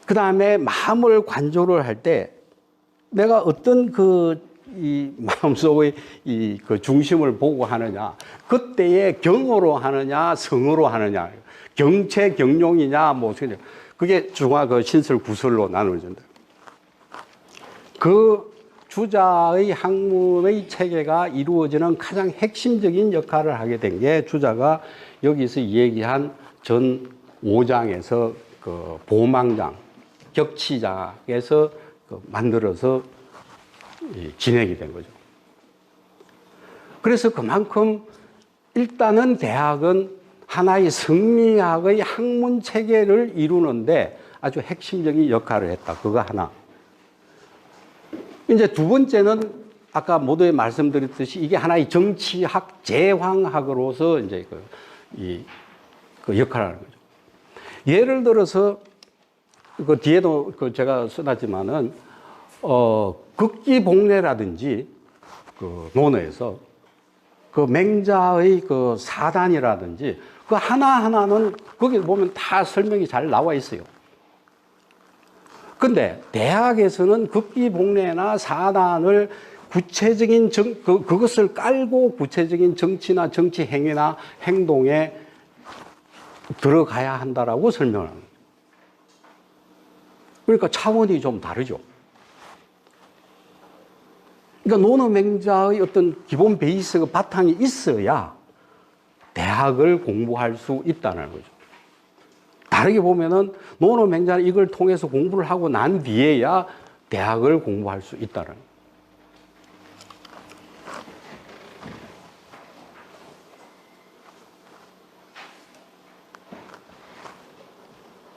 그 다음에 마음을 관조를 할 때 내가 어떤 이 마음속의 그 중심을 보고 하느냐. 그때에 경으로 하느냐, 성으로 하느냐. 경체, 경용이냐, 뭐, 그게 중화 그 신설 구설로 나누어진다. 그 주자의 학문의 체계가 이루어지는 가장 핵심적인 역할을 하게 된 게 주자가 여기서 얘기한 전 5장에서 그 보망장, 격치장에서 만들어서 진행이 된 거죠. 그래서 그만큼 일단은 대학은 하나의 성리학의 학문 체계를 이루는데 아주 핵심적인 역할을 했다. 그거 하나. 이제 두 번째는 아까 모두에 말씀드렸듯이 이게 하나의 정치학, 제황학으로서 이제 그 역할을 하는 거죠. 예를 들어서 그 뒤에도 제가 써놨지만은 극기복례라든지 그 논어에서 그 맹자의 그 사단이라든지 그 하나하나는 거기 보면 다 설명이 잘 나와 있어요. 근데 대학에서는 극기복례나 사단을 구체적인 그것을 깔고 구체적인 정치나 정치 행위나 행동에 들어가야 한다라고 설명을 합니다. 그러니까 차원이 좀 다르죠. 그러니까 논어맹자의 어떤 기본 베이스가 바탕이 있어야 대학을 공부할 수 있다는 거죠. 다르게 보면은 논어맹자는 이걸 통해서 공부를 하고 난 뒤에야 대학을 공부할 수 있다는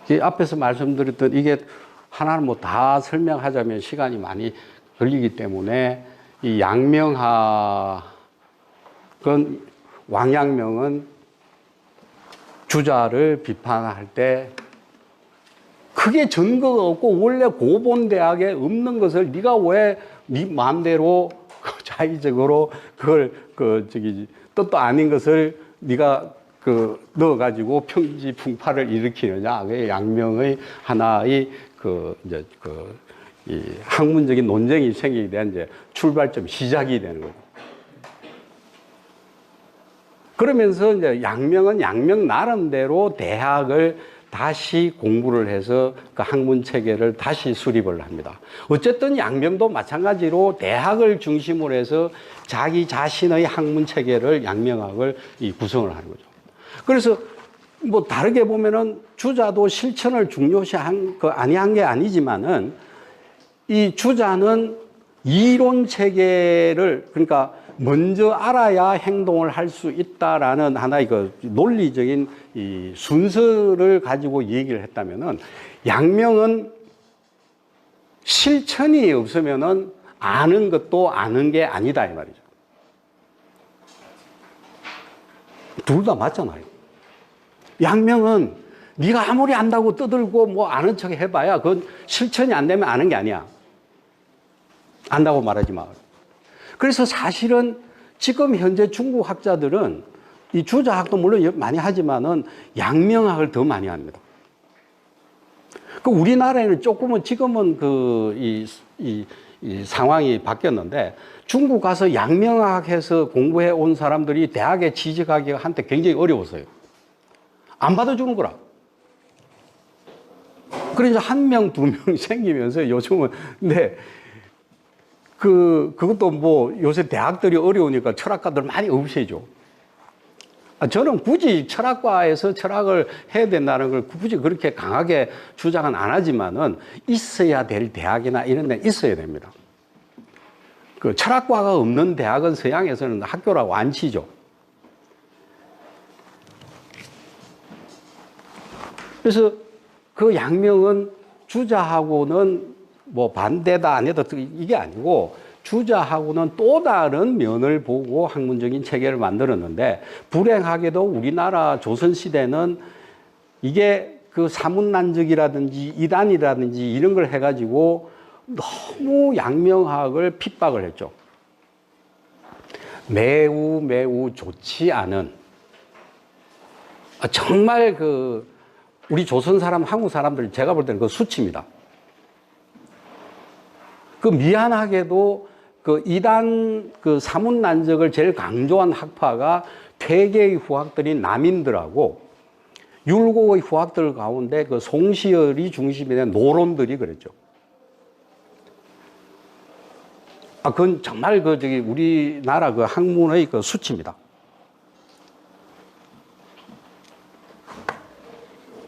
거죠. 앞에서 말씀드렸던 이게 하나는 뭐 다 설명하자면 시간이 많이 걸리기 때문에 이 양명학은 왕양명은 주자를 비판할 때 크게 근거가 없고 원래 고본대학에 없는 것을 네가 왜 네 마음대로 자의적으로 그걸 뜻도 아닌 것을 네가 넣어가지고 평지풍파를 일으키느냐. 그게 양명의 하나의 이 학문적인 논쟁이 생기게 된 이제 출발점, 시작이 되는 거죠. 그러면서 이제 양명은 양명 나름대로 대학을 다시 공부를 해서 그 학문 체계를 다시 수립을 합니다. 어쨌든 양명도 마찬가지로 대학을 중심으로 해서 자기 자신의 학문 체계를 양명학을 구성을 하는 거죠. 그래서 뭐 다르게 보면은 주자도 실천을 중요시한 아니한 게 아니지만은 이 주자는 이론 체계를 그러니까 먼저 알아야 행동을 할 수 있다라는 하나의 그 논리적인 이 순서를 가지고 얘기를 했다면은 양명은 실천이 없으면은 아는 것도 아는 게 아니다 이 말이죠. 둘 다 맞잖아요. 양명은 네가 아무리 안다고 떠들고 뭐 아는 척 해봐야 그건 실천이 안 되면 아는 게 아니야. 안다고 말하지 마. 그래서 사실은 지금 현재 중국 학자들은 이 주자학도 물론 많이 하지만은 양명학을 더 많이 합니다. 그 우리나라에는 조금은 지금은 이 상황이 바뀌었는데 중국 가서 양명학해서 공부해 온 사람들이 대학에 취직하기가 한때 굉장히 어려웠어요. 안 받아주는 거라. 그래서 한 명, 두 명 생기면서 요즘은, 근데 그것도 뭐 요새 대학들이 어려우니까 철학가들 많이 없애죠. 저는 굳이 철학과에서 철학을 해야 된다는 걸 굳이 그렇게 강하게 주장은 안 하지만은 있어야 될 대학이나 이런 데는 있어야 됩니다. 그 철학과가 없는 대학은 서양에서는 학교라고 안 치죠. 그래서 그 양명은 주자하고는 뭐 반대다 아니다 이게 아니고 주자하고는 또 다른 면을 보고 학문적인 체계를 만들었는데 불행하게도 우리나라 조선시대는 이게 그 사문난적이라든지 이단이라든지 이런 걸 해가지고 너무 양명학을 핍박을 했죠. 매우 좋지 않은 정말 우리 조선 사람, 한국 사람들 제가 볼 때는 수치입니다. 미안하게도 이단 사문난적을 제일 강조한 학파가 퇴계의 후학들이 남인들하고 율곡의 후학들 가운데 송시열이 중심이 된 노론들이 그랬죠. 그건 정말 우리나라 학문의 수치입니다.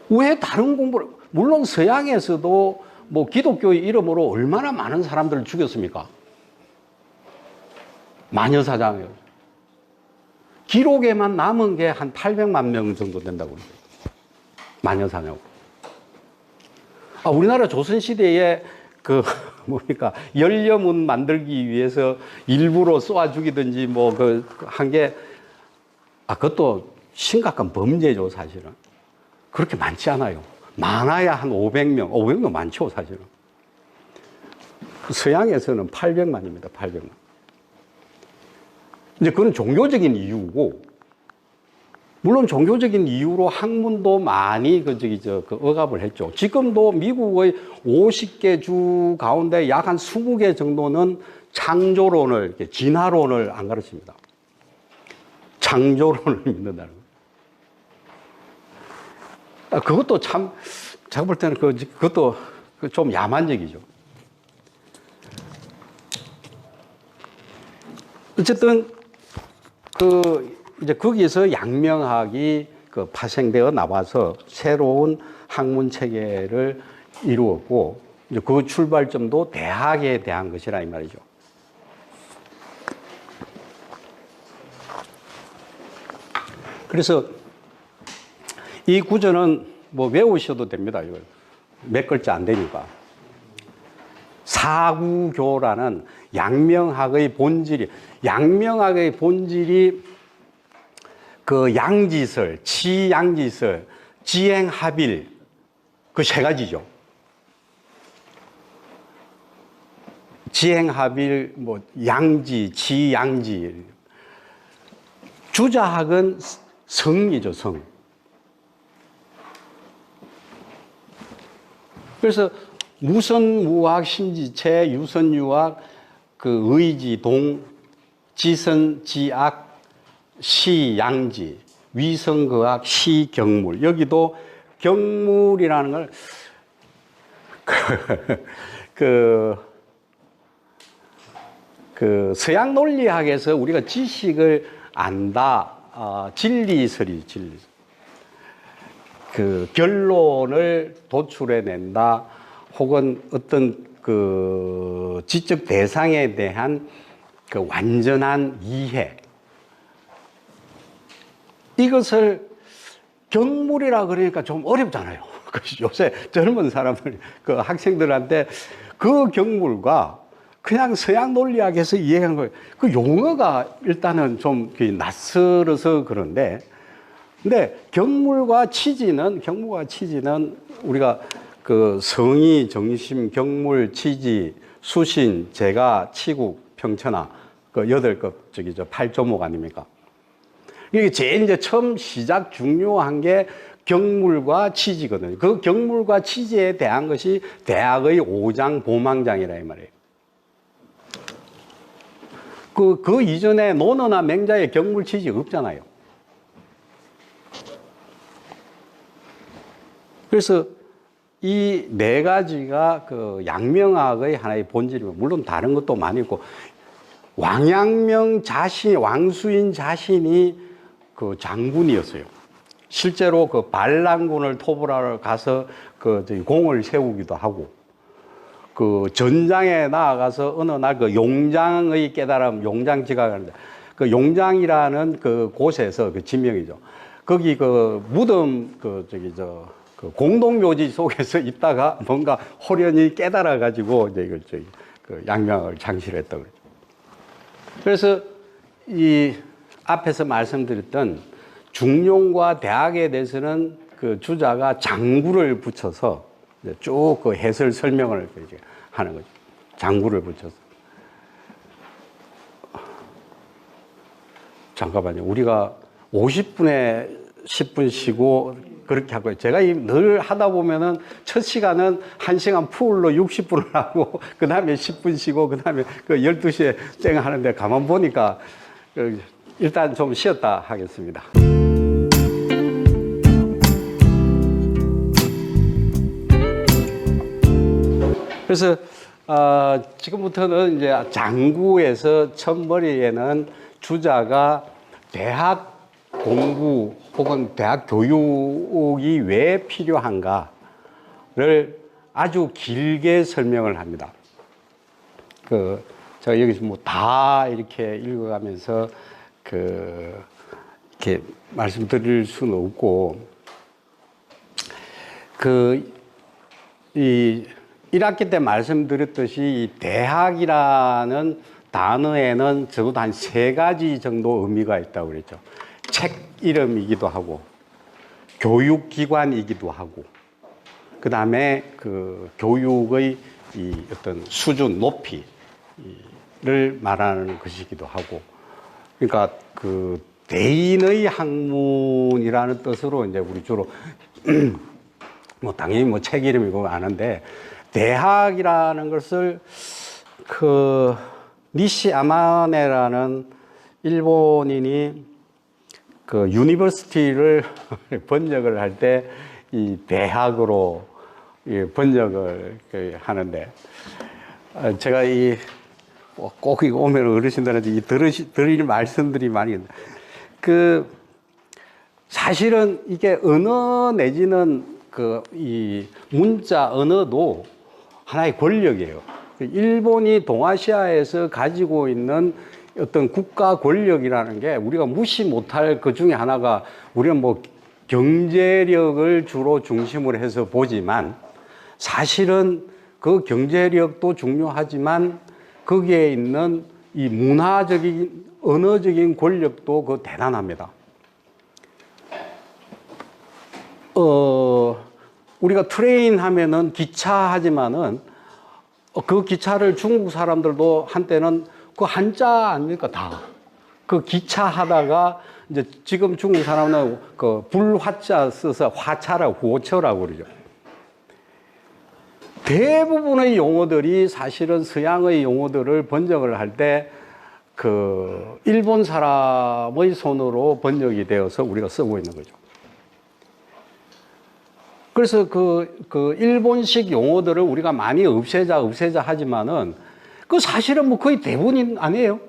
왜 다른 공부를, 물론 서양에서도 뭐 기독교의 이름으로 얼마나 많은 사람들을 죽였습니까? 마녀사냥이요. 기록에만 남은 게 한 800만 명 정도 된다고 그러죠. 마녀사냥. 우리나라 조선시대에 열려문 만들기 위해서 일부러 쏘아 죽이든지 한 게, 그것도 심각한 범죄죠, 사실은. 그렇게 많지 않아요. 많아야 한 500명. 500명 많죠, 사실은. 서양에서는 800만입니다, 800만. 이제 그건 종교적인 이유고, 물론 종교적인 이유로 학문도 많이 억압을 했죠. 지금도 미국의 50개 주 가운데 약 한 20개 정도는 창조론을, 진화론을 안 가르칩니다. 창조론을 믿는다는 거. 그것도 참, 제가 볼 때는 그것도 좀 야만적이죠. 어쨌든, 이제 거기에서 양명학이 파생되어 나와서 새로운 학문 체계를 이루었고, 이제 그 출발점도 대학에 대한 것이라 이 말이죠. 그래서 이 구절은 외우셔도 됩니다. 이걸. 몇 글자 안 되니까. 사구교라는 양명학의 본질이 양지설, 치양지설, 지행합일, 세 가지죠. 지행합일, 양지, 치양지. 주자학은 성이죠, 성. 그래서 무선무학, 심지체, 유선유학, 의지, 동, 지선, 지악, 시양지, 위성거학, 시경물. 여기도 경물이라는 걸 서양 논리학에서 우리가 지식을 안다, 진리설이 진리. 결론을 도출해낸다, 혹은 어떤 지적 대상에 대한 완전한 이해. 이것을 경물이라 그러니까 좀 어렵잖아요. 요새 젊은 사람들, 학생들한테 그 경물과 그냥 서양 논리학에서 이해한 거예요. 용어가 일단은 좀 낯설어서 그런데, 근데 경물과 치지는 우리가 성의, 정심, 경물, 치지, 수신, 재가, 치국, 평천하, 8급, 8조목 아닙니까? 이게 제일 이제 처음 시작 중요한 게 경물과 치지거든요. 그 경물과 치지에 대한 것이 대학의 오장, 보망장이라 이 말이에요. 그 이전에 논어나 맹자에 경물, 치지 없잖아요. 그래서 이 네 가지가 양명학의 하나의 본질이고, 물론 다른 것도 많이 있고, 왕수인 자신이 장군이었어요. 실제로 반란군을 토벌하러 가서 공을 세우기도 하고, 전장에 나아가서 어느 날 용장의 깨달음, 용장지가 하는데, 용장이라는 곳에서 지명이죠. 거기 무덤 공동묘지 속에서 있다가 뭔가 호련히 깨달아가지고 이제 이걸 양명학을 창시를 했다고 그러죠. 그래서 이 앞에서 말씀드렸던 중용과 대학에 대해서는 주자가 장구를 붙여서 쭉 해설 설명을 하는 거죠. 장구를 붙여서. 잠깐만요. 우리가 50분에 10분 쉬고 그렇게 하고요. 제가 늘 하다 보면은 첫 시간은 1시간 풀로 60분을 하고 그 다음에 10분 쉬고 그 다음에 그 12시에 쨍 하는데 가만 보니까 일단 좀 쉬었다 하겠습니다. 그래서 지금부터는 이제 장구에서 첫머리에는 주자가 대학 공부 혹은 대학 교육이 왜 필요한가를 아주 길게 설명을 합니다. 제가 여기서 뭐 다 이렇게 읽어가면서 이렇게 말씀드릴 수는 없고, 이 1학기 때 말씀드렸듯이 이 대학이라는 단어에는 적어도 한 3가지 정도 의미가 있다고 그랬죠. 책 이름이기도 하고, 교육기관이기도 하고, 그 다음에 교육의 이 어떤 수준, 높이를 말하는 것이기도 하고, 그러니까 대인의 학문이라는 뜻으로 이제 우리 주로 뭐 당연히 뭐 책 이름이고 아는데, 대학이라는 것을 니시 아마네라는 일본인이 유니버시티를 번역을 할 때 이 대학으로 번역을 하는데, 제가 꼭 이거 오면 어르신들한테 들을 말씀들이 많이 있는데, 사실은 이게 언어 내지는 이 문자 언어도 하나의 권력이에요. 일본이 동아시아에서 가지고 있는 어떤 국가 권력이라는 게 우리가 무시 못할 그 중에 하나가, 우리는 뭐 경제력을 주로 중심으로 해서 보지만 사실은 그 경제력도 중요하지만 거기에 있는 이 문화적인 언어적인 권력도 대단합니다. 우리가 트레인 하면은 기차 하지만은 그 기차를 중국 사람들도 한때는 그 한자 아닙니까? 다. 그 기차 하다가 이제 지금 중국 사람은 불화자 써서 화차라고, 호처라고 그러죠. 대부분의 용어들이 사실은 서양의 용어들을 번역을 할 때 일본 사람의 손으로 번역이 되어서 우리가 쓰고 있는 거죠. 그래서 일본식 용어들을 우리가 많이 없애자 하지만은 사실은 뭐 거의 대부분이 아니에요.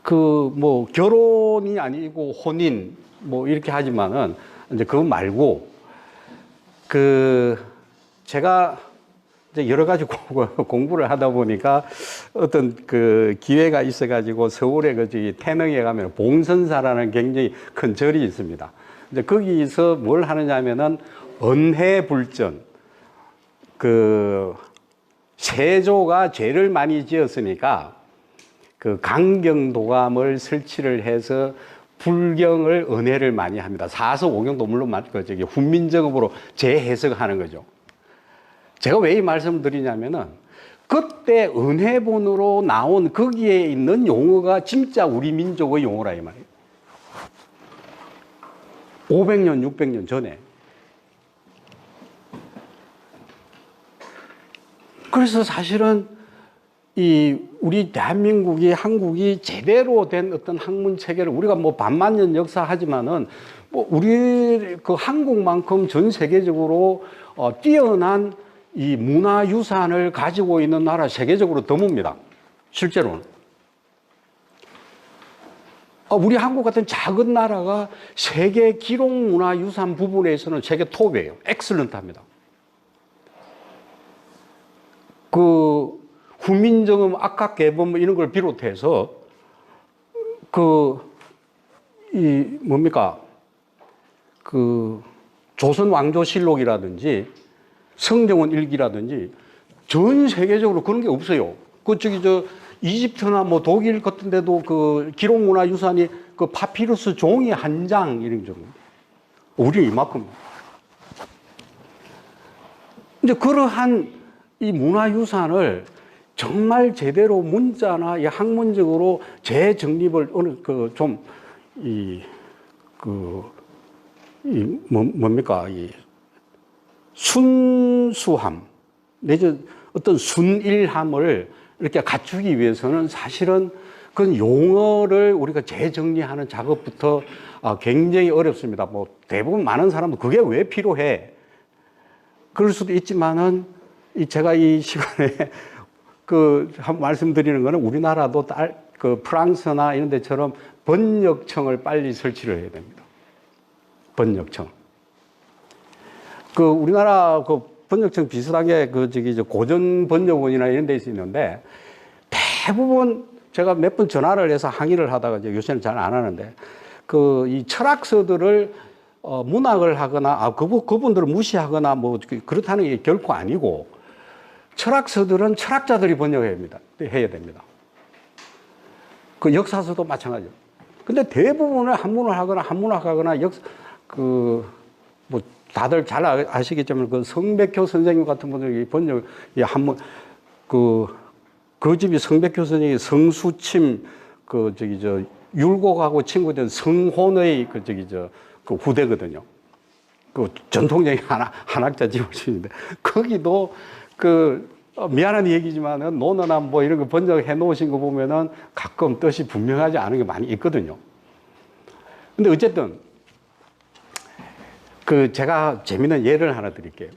뭐 결혼이 아니고 혼인 뭐 이렇게 하지만은 이제 그거 말고 제가 이제 여러 가지 공부를 하다 보니까 어떤 기회가 있어가지고 서울에 태릉에 가면 봉선사라는 굉장히 큰 절이 있습니다. 이제 거기서 뭘 하느냐 하면은 언해불전, 세조가 죄를 많이 지었으니까 강경도감을 설치를 해서 불경을 은혜를 많이 합니다. 사서오경도 물론 훈민정음으로 재해석하는 거죠. 제가 왜 이 말씀을 드리냐면은 그때 은혜본으로 나온 거기에 있는 용어가 진짜 우리 민족의 용어라 이 말이에요. 500년, 600년 전에. 그래서 사실은 우리 대한민국이, 한국이 제대로 된 어떤 학문 체계를 우리가 뭐 반만년 역사 하지만은 뭐 우리 한국만큼 전 세계적으로 뛰어난 이 문화유산을 가지고 있는 나라 세계적으로 드뭅니다. 실제로는. 우리 한국 같은 작은 나라가 세계 기록문화유산 부분에서는 세계 톱이에요. 엑셀런트합니다. 훈민정음, 악학개범 이런 걸 비롯해서 조선 왕조실록이라든지 성정원 일기라든지 전 세계적으로 그런 게 없어요. 이집트나 뭐 독일 같은 데도 기록문화유산이 파피루스 종이 한 장 이런 정도. 우리 이만큼. 이제 그러한 이 문화유산을 정말 제대로 문자나 이 학문적으로 재정립을 좀 뭡니까? 이 순수함, 내지 어떤 순일함을 이렇게 갖추기 위해서는 사실은 그런 용어를 우리가 재정리하는 작업부터 굉장히 어렵습니다. 뭐 대부분 많은 사람은 그게 왜 필요해? 그럴 수도 있지만은 제가 이 시간에 한 말씀드리는 거는 우리나라도 프랑스나 이런 데처럼 번역청을 빨리 설치를 해야 됩니다. 번역청. 우리나라 번역청 비슷하게 고전 번역원이나 이런 데 있는데 대부분 제가 몇 번 전화를 해서 항의를 하다가 이제 요새는 잘 안 하는데 이 철학서들을 문학을 하거나 그분들을 무시하거나 뭐 그렇다는 게 결코 아니고 철학서들은 철학자들이 해야 됩니다. 역사서도 마찬가지죠. 근데 대부분을 한문을 하거나 뭐 다들 잘 아시겠지만 성백효 선생님 같은 분들이 한문 그 집이 성백효 선생님이 성수침 율곡하고 친구된 성혼의 후대거든요. 전통적인 한학자 집이신데 거기도 미안한 얘기지만은 논어나 뭐 이런 거 번역해 놓으신 거 보면은 가끔 뜻이 분명하지 않은 게 많이 있거든요. 근데 어쨌든 제가 재미있는 예를 하나 드릴게요.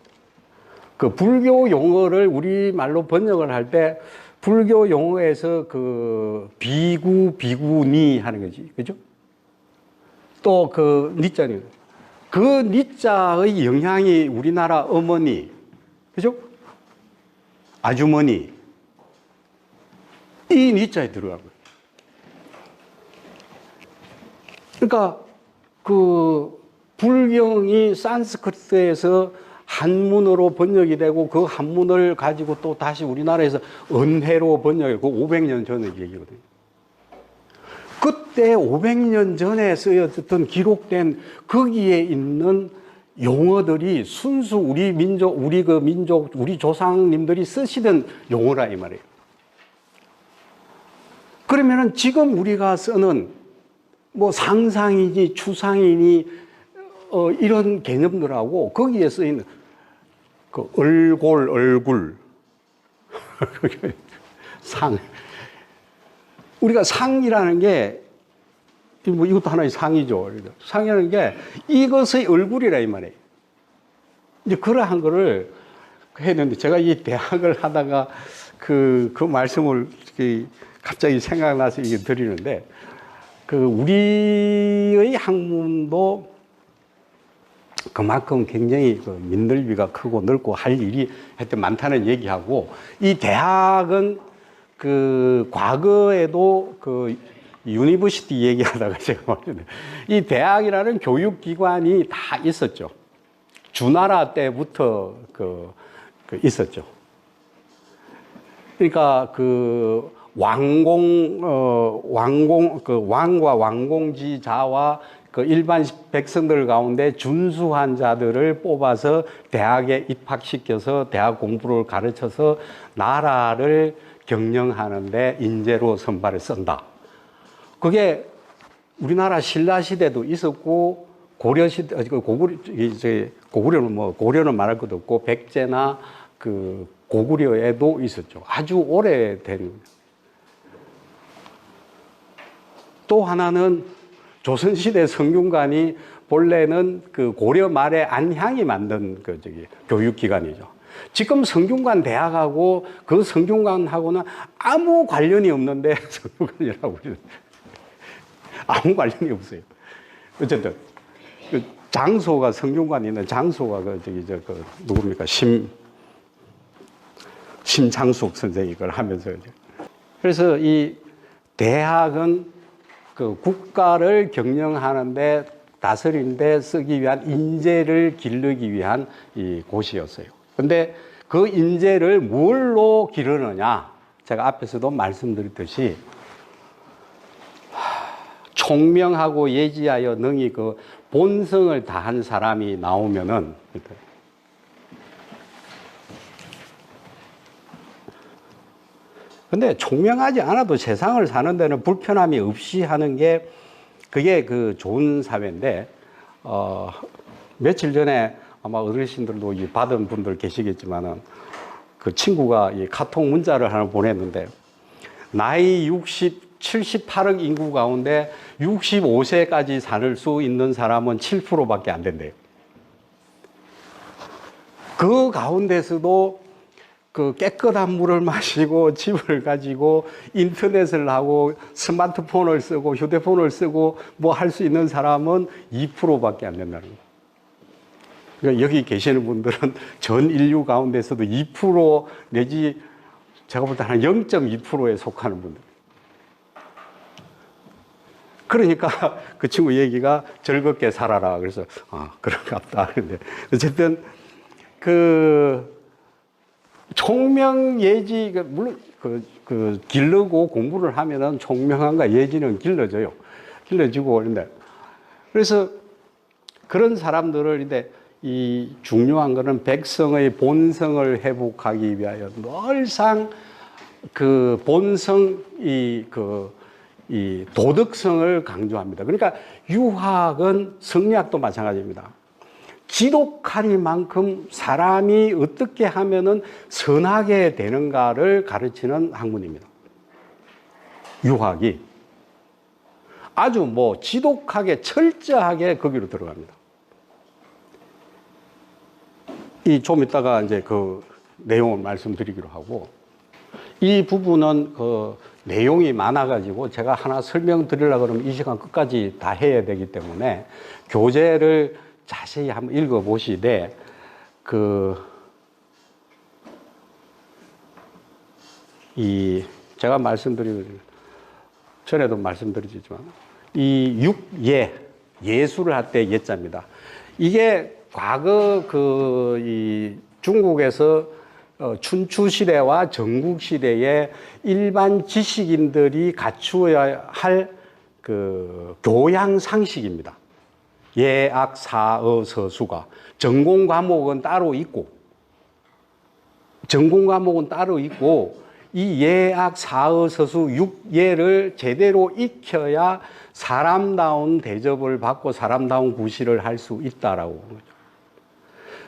불교 용어를 우리말로 번역을 할 때 불교 용어에서 비구, 비구니 하는 거지. 그죠? 또 니자니. 니자의 영향이 우리나라 어머니. 그죠? 아주머니. 이 니자에 들어가고요. 그러니까 불경이 산스크리트에서 한문으로 번역이 되고 그 한문을 가지고 또 다시 우리나라에서 언해로 번역했고 500년 전의 얘기거든요. 그때 500년 전에 쓰여졌던 기록된 거기에 있는 용어들이 순수 우리 조상님들이 쓰시던 용어라 이 말이에요. 그러면은 지금 우리가 쓰는 뭐 상상이니 추상이니 이런 개념들하고 거기에 쓰이는 얼굴 상 우리가 상이라는 게 뭐 이것도 하나의 상이죠. 상이라는 게 이것의 얼굴이라 이 말이에요. 이제 그러한 거를 했는데 제가 이 대학을 하다가 그 말씀을 갑자기 생각나서 이게 드리는데 우리의 학문도 그만큼 굉장히 민들비가 크고 넓고 할 일이 하여튼 많다는 얘기하고 이 대학은 과거에도 유니버시티 얘기하다가 제가 말했는데 이 대학이라는 교육기관이 다 있었죠. 주나라 때부터 있었죠. 그러니까 왕과 왕공지자와 일반 백성들 가운데 준수한 자들을 뽑아서 대학에 입학시켜서 대학 공부를 가르쳐서 나라를 경영하는데 인재로 선발을 쓴다. 그게 우리나라 신라시대도 있었고 고려시대, 고구려는 고려는 말할 것도 없고 백제나 고구려에도 있었죠. 아주 오래된. 또 하나는 조선시대 성균관이 본래는 고려 말에 안향이 만든 교육기관이죠. 지금 성균관 대학하고 성균관하고는 아무 관련이 없는데 성균관이라고 그러죠. 아무 관련이 없어요. 어쨌든 장소가 성균관에 있는 장소가 누굽니까? 심창숙 선생이 그걸 하면서 그래서 이 대학은 국가를 경영하는데 다스리는데 쓰기 위한 인재를 기르기 위한 이 곳이었어요. 근데 그 인재를 뭘로 기르느냐? 제가 앞에서도 말씀드렸듯이 총명하고 예지하여 능히 본성을 다한 사람이 나오면은 근데 총명하지 않아도 세상을 사는 데는 불편함이 없이 하는 게 그게 그 좋은 사회인데, 며칠 전에 아마 어르신들도 받은 분들 계시겠지만은 그 친구가 이 카톡 문자를 하나 보냈는데, 나이 78억 인구 가운데 65세까지 살 수 있는 사람은 7%밖에 안 된대요. 그 가운데서도 그 깨끗한 물을 마시고 집을 가지고 인터넷을 하고 스마트폰을 쓰고 휴대폰을 쓰고 뭐 할 수 있는 사람은 2%밖에 안 된다는 거예요. 그러니까 여기 계시는 분들은 전 인류 가운데서도 2% 내지 제가 볼 때 한 0.2%에 속하는 분들. 그러니까 그 친구 얘기가 즐겁게 살아라. 그래서 그런갑다. 그런데 어쨌든 그 총명예지, 물론 기르고 공부를 하면은 총명함과 예지는 길러져요. 길러지고 그런데 그래서 그런 사람들을 근데 이 중요한 거는 백성의 본성을 회복하기 위하여 늘상 그 본성 이 도덕성을 강조합니다. 그러니까 유학은 성리학도 마찬가지입니다. 지독하니만큼 사람이 어떻게 하면은 선하게 되는가를 가르치는 학문입니다. 유학이 아주 뭐 지독하게 철저하게 거기로 들어갑니다. 좀 이따가 이제 그 내용을 말씀드리기로 하고, 이 부분은 그 내용이 많아가지고 제가 하나 설명드리려고 그러면 이 시간 끝까지 다 해야 되기 때문에 교재를 자세히 한번 읽어보시되, 제가 전에도 말씀드리지만, 이 육예, 예술을 할 때 예자입니다. 이게 과거 이 중국에서 춘추 시대와 전국 시대에 일반 지식인들이 갖추어야 할 그 교양 상식입니다. 예악 사어 서수가 전공 과목은 따로 있고, 이 예악 사어 서수 육예를 제대로 익혀야 사람다운 대접을 받고 사람다운 구실을 할 수 있다라고 하는 거죠.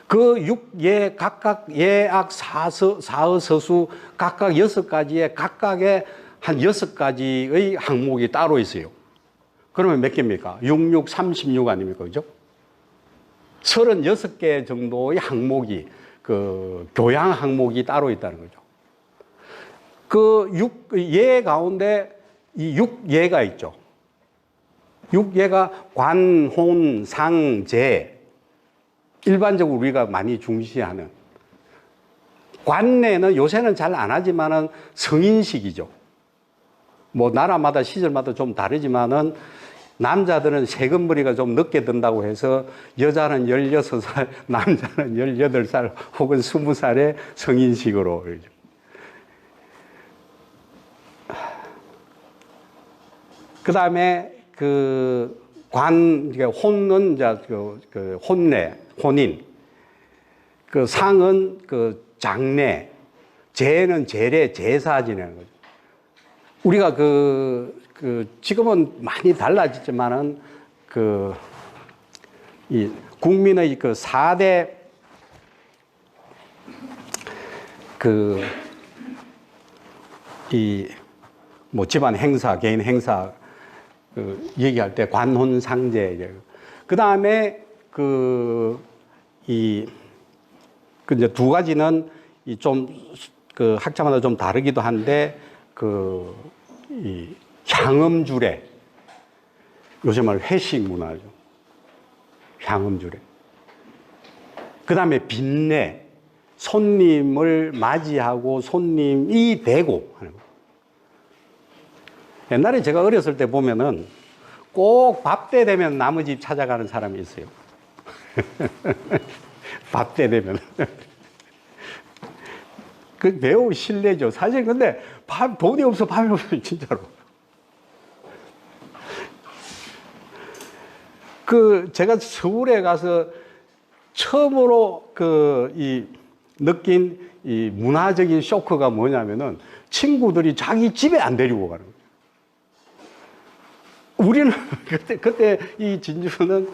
그 육예 각각 예악 사어 서수 각각 6가지에 각각의 한 6가지의 항목이 따로 있어요. 그러면 몇 개입니까? 66, 36 아닙니까? 그죠? 36개 정도의 항목이, 그 교양 항목이 따로 있다는 거죠. 그 예 가운데 이 6예가 있죠. 6예가 관, 혼, 상, 제. 일반적으로 우리가 많이 중시하는. 관내는 요새는 잘 안 하지만은 성인식이죠. 뭐 나라마다 시절마다 좀 다르지만은 남자들은 세금벌이가 좀 늦게 든다고 해서 여자는 16살, 남자는 18살 혹은 20살의 성인식으로. 그 다음에 혼은 이제 혼례, 혼인. 상은 장례, 제는 제례, 제사 지내는 거죠. 우리가 지금은 많이 달라졌지만은 이 국민의 4대 뭐 집안 행사, 개인 행사 얘기할 때 관혼상제. 그 다음에 이제 2가지는 학자마다 좀 다르기도 한데 이 향음주례, 요새 말 회식 문화죠. 향음주례. 그 다음에 빈례, 손님을 맞이하고 손님이 되고 하는 거. 옛날에 제가 어렸을 때 보면은 꼭 밥 때 되면 남의 집 찾아가는 사람이 있어요. 밥 때 되면. 그 매우 실례죠. 사실 근데 돈이 없어, 밥이 없어요, 진짜로. 제가 서울에 가서 처음으로 느낀 이 문화적인 쇼크가 뭐냐면은 친구들이 자기 집에 안 데리고 가는 거예요. 우리는 그때 이 진주는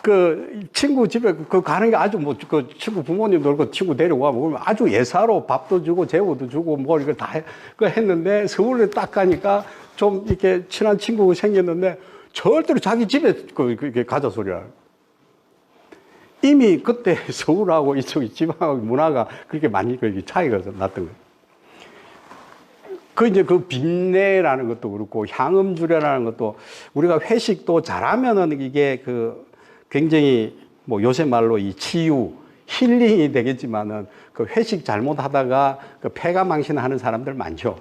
그 친구 집에 그 가는 게 아주 뭐 그 친구 부모님 놀고 친구 데리고 가면 아주 예사로 밥도 주고 재우도 주고 뭐 이걸 다 했는데 서울에 딱 가니까 좀 이렇게 친한 친구가 생겼는데 절대로 자기 집에 그게 가자 소리야. 이미 그때 서울하고 이쪽 지방하고 문화가 그렇게 많이 차이가 났던 거예요. 그 이제 그 빈내라는 것도 그렇고 향음주례라는 것도 우리가 회식도 잘하면은 이게 그 굉장히 뭐 요새 말로 이 치유, 힐링이 되겠지만은 그 회식 잘못하다가 그 폐가 망신하는 사람들 많죠.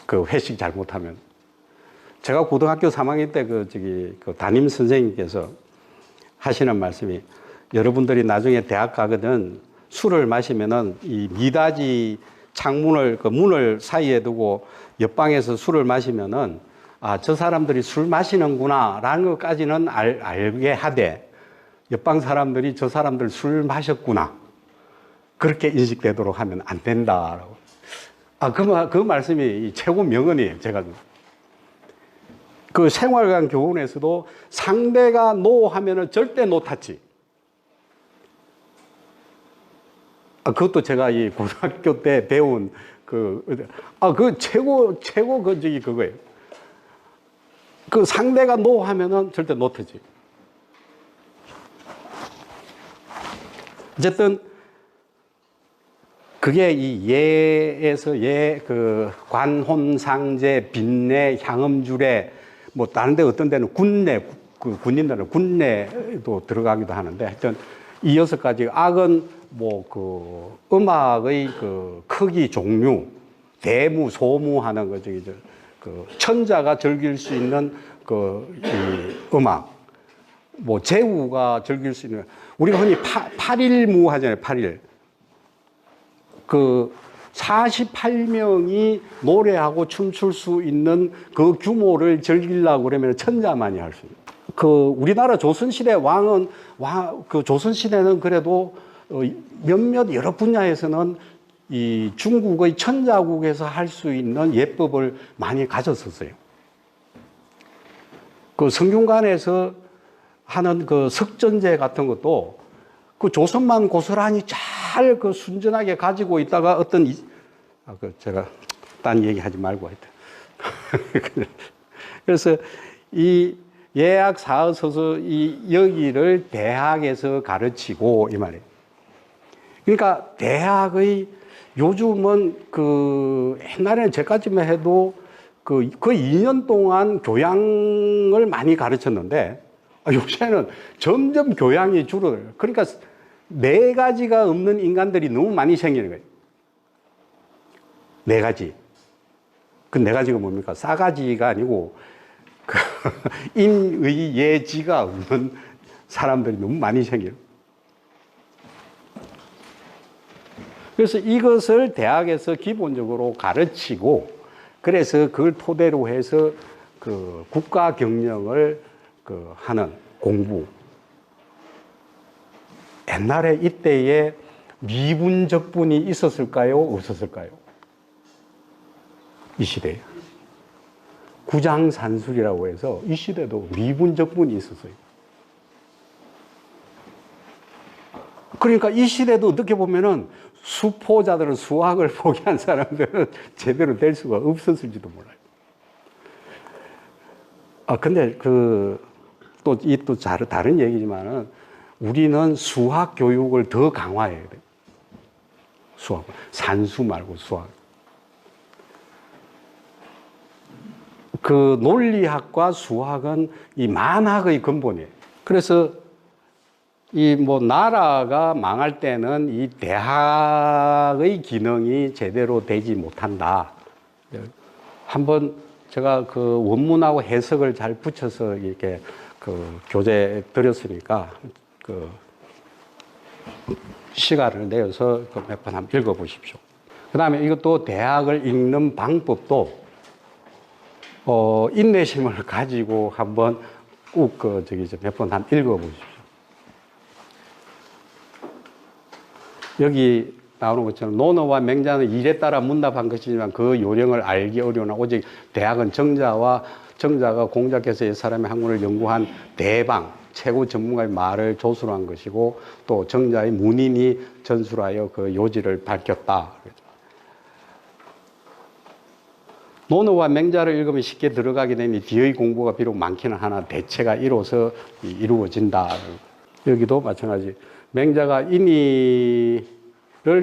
그 회식 잘못하면. 제가 고등학교 3학년 때 그 담임 선생님께서 하시는 말씀이 여러분들이 나중에 대학 가거든 술을 마시면은 이 미닫이 창문을 그 문을 사이에 두고 옆방에서 술을 마시면은 아, 저 사람들이 술 마시는구나 라는 것까지는 알게 하되 옆방 사람들이 저 사람들 술 마셨구나 그렇게 인식되도록 하면 안 된다라고. 아, 그 말씀이 최고 명언이에요. 제가 그 생활관 교훈에서도 상대가 노 하면은 절대 노 타치. 아, 그것도 제가 이 고등학교 때 배운 그 최고 그거예요. 그 상대가 노 하면은 절대 노 타치. 어쨌든 그게 이 예에서 그 관혼상제, 빈내, 향음주례 뭐 다른 데 어떤 데는 군내, 그 군인들은 군내도 들어가기도 하는데 하여튼 이 6가지 악은 뭐 그 음악의 그 크기, 종류, 대무, 소무 하는 거 저기 그 천자가 즐길 수 있는 이 음악, 뭐 제후가 즐길 수 있는 우리가 흔히 8일무 하잖아요. 8일. 그 48명이 노래하고 춤출 수 있는 그 규모를 즐기려고 그러면 천자만이 할 수 있는. 그 우리나라 조선시대 그 조선시대는 그래도 몇몇 여러 분야에서는 이 중국의 천자국에서 할 수 있는 예법을 많이 가졌었어요. 그 성균관에서 하는 그 석전제 같은 것도 그 조선만 고스란히 잘 그 순전하게 가지고 있다가 어떤 제가 딴 얘기 하지 말고 하여튼 그래서 이 예학 사어 서서 이 여기를 대학에서 가르치고 이 말이에요. 그러니까 대학의 요즘은 그 옛날에는 제까지만 해도 그 2년 동안 교양을 많이 가르쳤는데 요새는 점점 교양이 줄어들어요. 그러니까 4가지가 없는 인간들이 너무 많이 생기는 거예요. 4가지. 그 4가지가 뭡니까? 싸가지가 아니고 그 인의 예지가 없는 사람들이 너무 많이 생겨요. 그래서 이것을 대학에서 기본적으로 가르치고 그래서 그걸 토대로 해서 그 국가 경영을 그 하는 공부. 옛날에 이때에 미분적분이 있었을까요? 없었을까요? 이 시대에. 구장산술이라고 해서 이 시대도 미분적분이 있었어요. 그러니까 이 시대도 어떻게 보면은 수포자들은 수학을 포기한 사람들은 제대로 될 수가 없었을지도 몰라요. 근데 또 다른 얘기지만은 우리는 수학 교육을 더 강화해야 돼요. 수학. 산수 말고 수학. 그 논리학과 수학은 이 만학의 근본이에요. 그래서 이 뭐 나라가 망할 때는 이 대학의 기능이 제대로 되지 못한다. 한번 제가 그 원문하고 해석을 잘 붙여서 이렇게 그 교재 드렸으니까 그 시간을 내어서 몇 번 한번 읽어 보십시오. 그 다음에 이것도 대학을 읽는 방법도 인내심을 가지고 한번 꼭 몇 번 한번 읽어 보십시오. 여기 나오는 것처럼 논어와 맹자는 일에 따라 문답한 것이지만 그 요령을 알기 어려우나 오직 대학은 정자가 공자께서 이 사람의 학문을 연구한 대방 최고 전문가의 말을 조수로 한 것이고 또 정자의 문인이 전술하여 그 요지를 밝혔다. 논어와 맹자를 읽으면 쉽게 들어가게 되니 뒤의 공부가 비록 많기는 하나 대체가 이로써 이루어진다. 여기도 마찬가지. 맹자가 인의를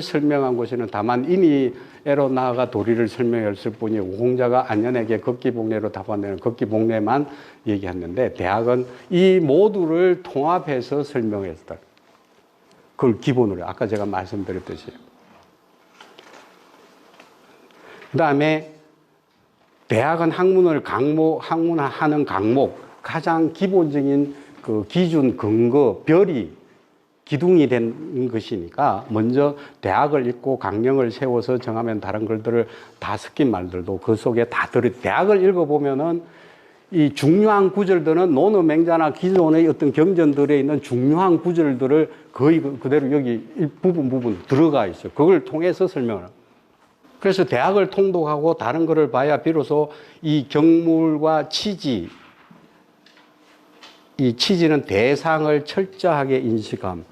설명한 곳에는 다만 인의애로 나아가 도리를 설명했을 뿐이고 공자가 안연에게 걷기복례로 답안되는 걷기복례만 얘기했는데 대학은 이 모두를 통합해서 설명했다. 그걸 기본으로 아까 제가 말씀드렸듯이. 그 다음에 대학은 학문하는 강목 가장 기본적인 그 기준 근거 별이 기둥이 된 것이니까 먼저 대학을 읽고 강령을 세워서 정하면 다른 글들을 다 섞인 말들도 그 속에 다 대학을 읽어보면은 이 중요한 구절들은 논어 맹자나 기존의 어떤 경전들에 있는 중요한 구절들을 거의 그대로 여기 부분 들어가 있어요. 그걸 통해서 설명을 합니다. 그래서 대학을 통독하고 다른 것을 봐야 비로소 이 경물과 취지, 이 취지는 대상을 철저하게 인식함,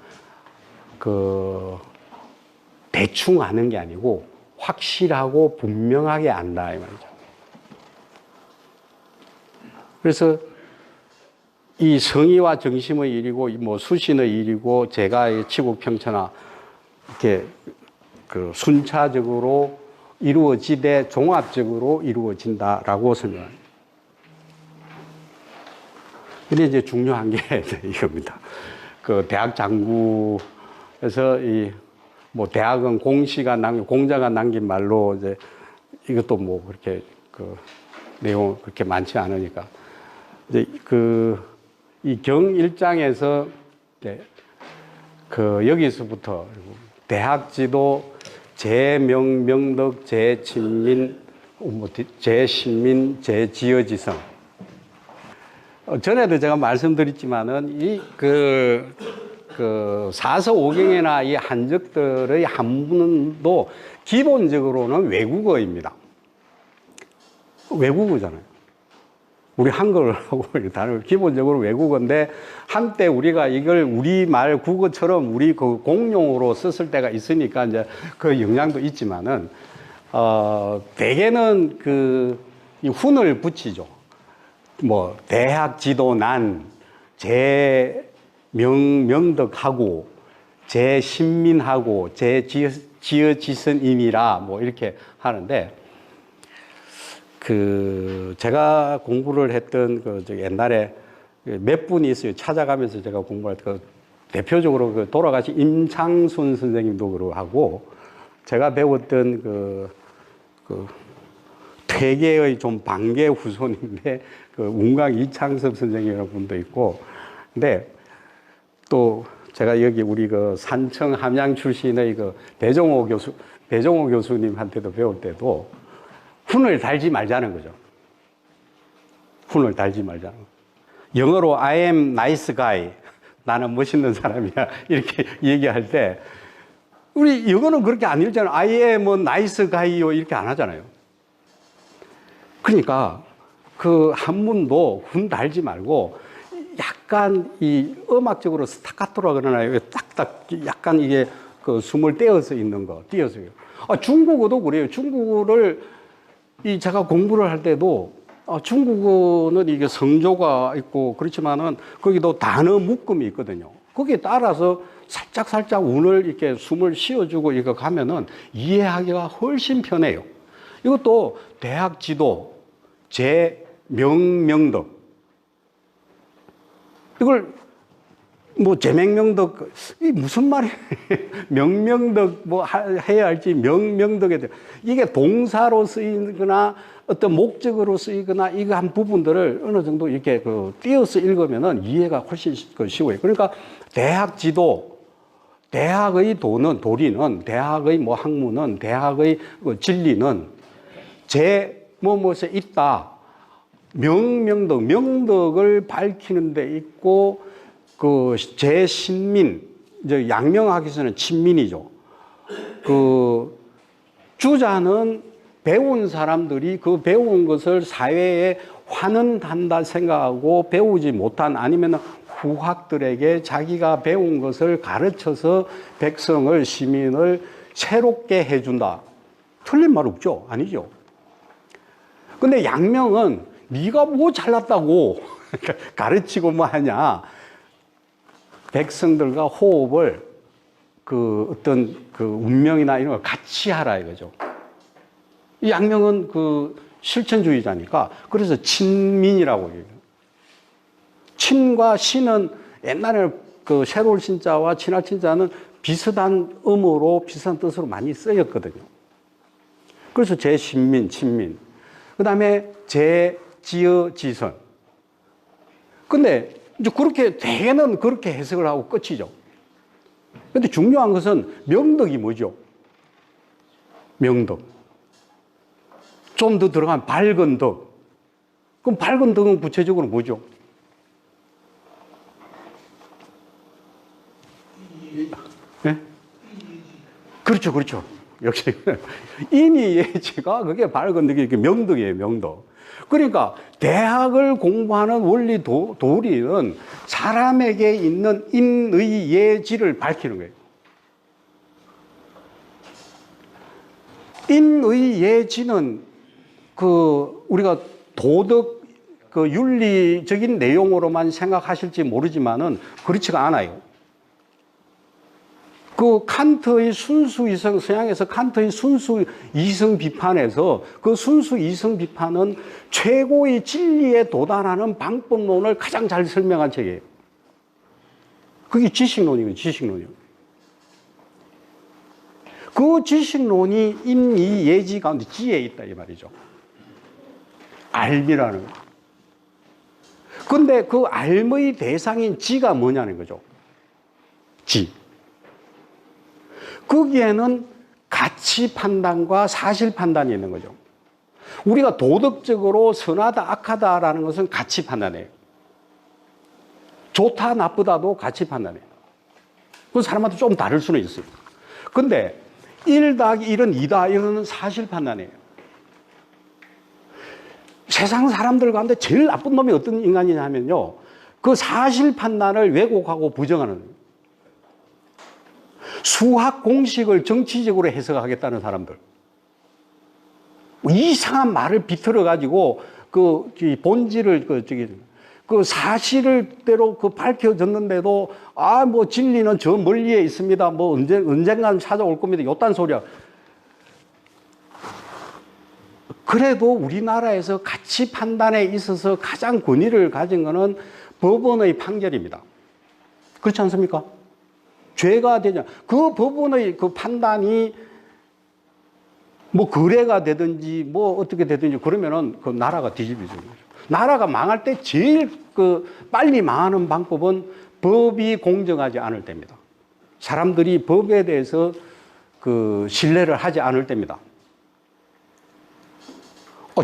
대충 아는 게 아니고 확실하고 분명하게 안다 이 말이죠. 그래서 이 성의와 정심의 일이고 뭐 수신의 일이고 제가 치국평천하 이렇게 그 순차적으로 이루어지되 종합적으로 이루어진다라고 설명합니다. 근데 이제 중요한 게 이겁니다. 그 대학 장구에서 뭐 대학은 공자가 남긴 말로 이제 이것도 뭐 그렇게 그 내용 그렇게 많지 않으니까 이제 이 경 1장에서 여기서부터 대학 지도 제명, 명덕, 제친민, 제신민, 제지어지성. 전에도 제가 말씀드렸지만은 사서오경이나 이 한적들의 한문도 기본적으로는 외국어입니다. 외국어잖아요. 우리 한글하고 다른 기본적으로 외국어인데 한때 우리가 이걸 우리말 국어처럼 우리 그 공용어로 썼을 때가 있으니까 이제 그 영향도 있지만은 대개는 이 훈을 붙이죠. 뭐 대학 지도난 명덕하고 제신민하고 제지어지선임이라 뭐 이렇게 하는데 제가 공부를 했던 옛날에 몇 분이 있어요. 찾아가면서 제가 공부할 때 대표적으로 돌아가신 임창순 선생님도 그러고 제가 배웠던 퇴계의 좀 반계 후손인데 운강 이창섭 선생님이라는 분도 있고 근데 또 제가 여기 우리 산청 함양 출신의 배종호 교수님한테도 배울 때도 훈을 달지 말자는 거죠. 훈을 달지 말자는 거. 영어로 I am nice guy. 나는 멋있는 사람이야. 이렇게 얘기할 때 우리 영어는 그렇게 안 읽잖아요. I am a nice guy요. 이렇게 안 하잖아요. 그러니까 그 한문도 훈 달지 말고 약간 이 음악적으로 스타카토라 그러나요? 딱딱 약간 이게 숨을 떼어서 있는 거. 띄어서요. 중국어도 그래요. 중국어를 제가 공부를 할 때도 중국어는 이게 성조가 있고 그렇지만은 거기도 단어 묶음이 있거든요. 거기에 따라서 살짝 운을 이렇게 숨을 쉬어주고 이거 가면은 이해하기가 훨씬 편해요. 이것도 대학 지도, 명덕. 이걸 뭐 제명명덕 이 무슨 말이에요? 명명덕 뭐 해야 할지 명명덕에 대해 이게 동사로 쓰이거나 어떤 목적으로 쓰이거나 이거 한 부분들을 어느 정도 이렇게 띄어서 읽으면은 이해가 훨씬 쉬워요. 그러니까 대학 지도, 대학의 도리는 대학의 뭐 학문은 대학의 진리는 무엇에 있다. 명덕을 밝히는 데 있고 제신민, 이제 양명하기 전에 친민이죠. 그 주자는 배운 사람들이 그 배운 것을 사회에 환원한다 생각하고 배우지 못한 아니면 후학들에게 자기가 배운 것을 가르쳐서 백성을, 시민을 새롭게 해준다. 틀린 말 없죠? 아니죠? 근데 양명은 네가 뭐 잘났다고 가르치고 뭐 하냐. 백성들과 호흡을 그 어떤 그 운명이나 이런 걸 같이 하라 이거죠. 이 양명은 그 실천주의자니까 그래서 친민이라고 얘기해요. 친과 신은 옛날에 그 새로운 신자와 친할 친자는 비슷한 음으로 비슷한 뜻으로 많이 쓰였거든요. 그래서 제신민, 친민. 그 다음에 제지어, 지선. 근데 이제 그렇게 대개는 그렇게 해석을 하고 끝이죠. 근데 중요한 것은 명덕이 뭐죠? 명덕. 좀 더 들어가면 밝은 덕. 그럼 밝은 덕은 구체적으로 뭐죠? 네? 그렇죠, 그렇죠. 역시 인이예지가 그게 밝은 덕이 명덕이에요, 명덕. 그러니까 대학을 공부하는 원리 도리는 사람에게 있는 인의예지를 밝히는 거예요. 인의예지는 그 우리가 도덕 그 윤리적인 내용으로만 생각하실지 모르지만은 그렇지가 않아요. 그 칸트의 순수 이성, 서양에서 칸트의 순수 이성 비판에서 그 순수 이성 비판은 최고의 진리에 도달하는 방법론을 가장 잘 설명한 책이에요. 그게 지식론이에요, 지식론이요. 그 지식론이 인이예지 가운데 지에 있다 이 말이죠. 알미라는 거. 근데 그 알의 대상인 지가 뭐냐는 거죠. 지. 거기에는 가치 판단과 사실 판단이 있는 거죠. 우리가 도덕적으로 선하다, 악하다라는 것은 가치 판단이에요. 좋다, 나쁘다도 가치 판단이에요. 그 사람한테 좀 다를 수는 있어요. 근데 1 더하기 1은 2다, 이거는 사실 판단이에요. 세상 사람들 가운데 제일 나쁜 놈이 어떤 인간이냐면요. 그 사실 판단을 왜곡하고 부정하는 거예요. 수학 공식을 정치적으로 해석하겠다는 사람들. 이상한 말을 비틀어 가지고 그 본질을 그 사실대로 그 밝혀졌는데도 뭐 진리는 저 멀리에 있습니다. 뭐 언젠간 찾아올 겁니다. 요딴 소리야. 그래도 우리나라에서 가치 판단에 있어서 가장 권위를 가진 것은 법원의 판결입니다. 그렇지 않습니까? 죄가 되냐. 그 법원의 그 판단이 뭐 거래가 되든지 뭐 어떻게 되든지 그러면은 그 나라가 뒤집어지는 거죠. 나라가 망할 때 제일 그 빨리 망하는 방법은 법이 공정하지 않을 때입니다. 사람들이 법에 대해서 그 신뢰를 하지 않을 때입니다.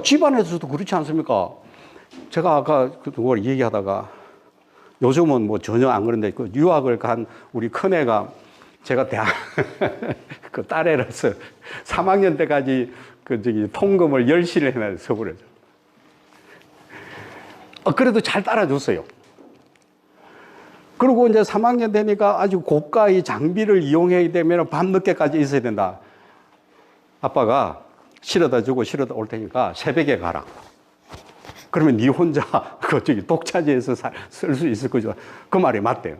집안에서도 그렇지 않습니까? 제가 아까 그걸 얘기하다가 요즘은 뭐 전혀 안 그런데 그 유학을 간 우리 큰애가 제가 대학 그 딸애라서 3학년 때까지 그 통금을 10시를 해놔서 서버려죠. 그래도 잘 따라줬어요. 그리고 이제 3학년 되니까 아주 고가의 장비를 이용해야 되면 밤늦게까지 있어야 된다. 아빠가 실어다 주고 실어다 올 테니까 새벽에 가라. 그러면 네 혼자 독차지해서 쓸 수 있을 거죠. 그 말이 맞대요.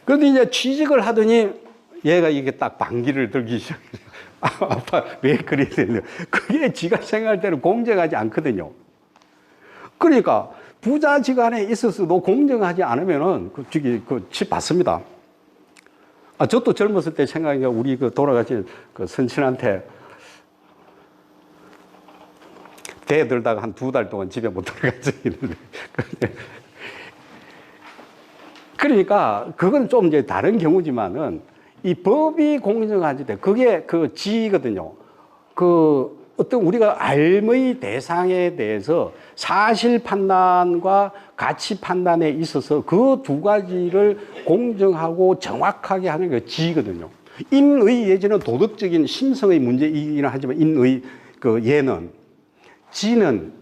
그런데 이제 취직을 하더니 얘가 이게 딱 방귀를 들기 시작해요. 아빠 왜 그래야 되냐. 그게 지가 생각할 때는 공정하지 않거든요. 그러니까 부자지간에 있어서도 공정하지 않으면은 집 받습니다. 저도 젊었을 때 생각해 우리 그 돌아가신 그 선친한테 대 들다가 한 2달 동안 집에 못 들어간 적이 있는데. 그러니까 그건 좀 이제 다른 경우지만은 이 법이 공정하지 돼. 그게 그 지거든요. 그 어떤 우리가 알의 대상에 대해서 사실 판단과 가치 판단에 있어서 그 두 가지를 공정하고 정확하게 하는 게 지거든요. 인의 예지는 도덕적인 심성의 문제이기는 하지만 인의 그 예는 지는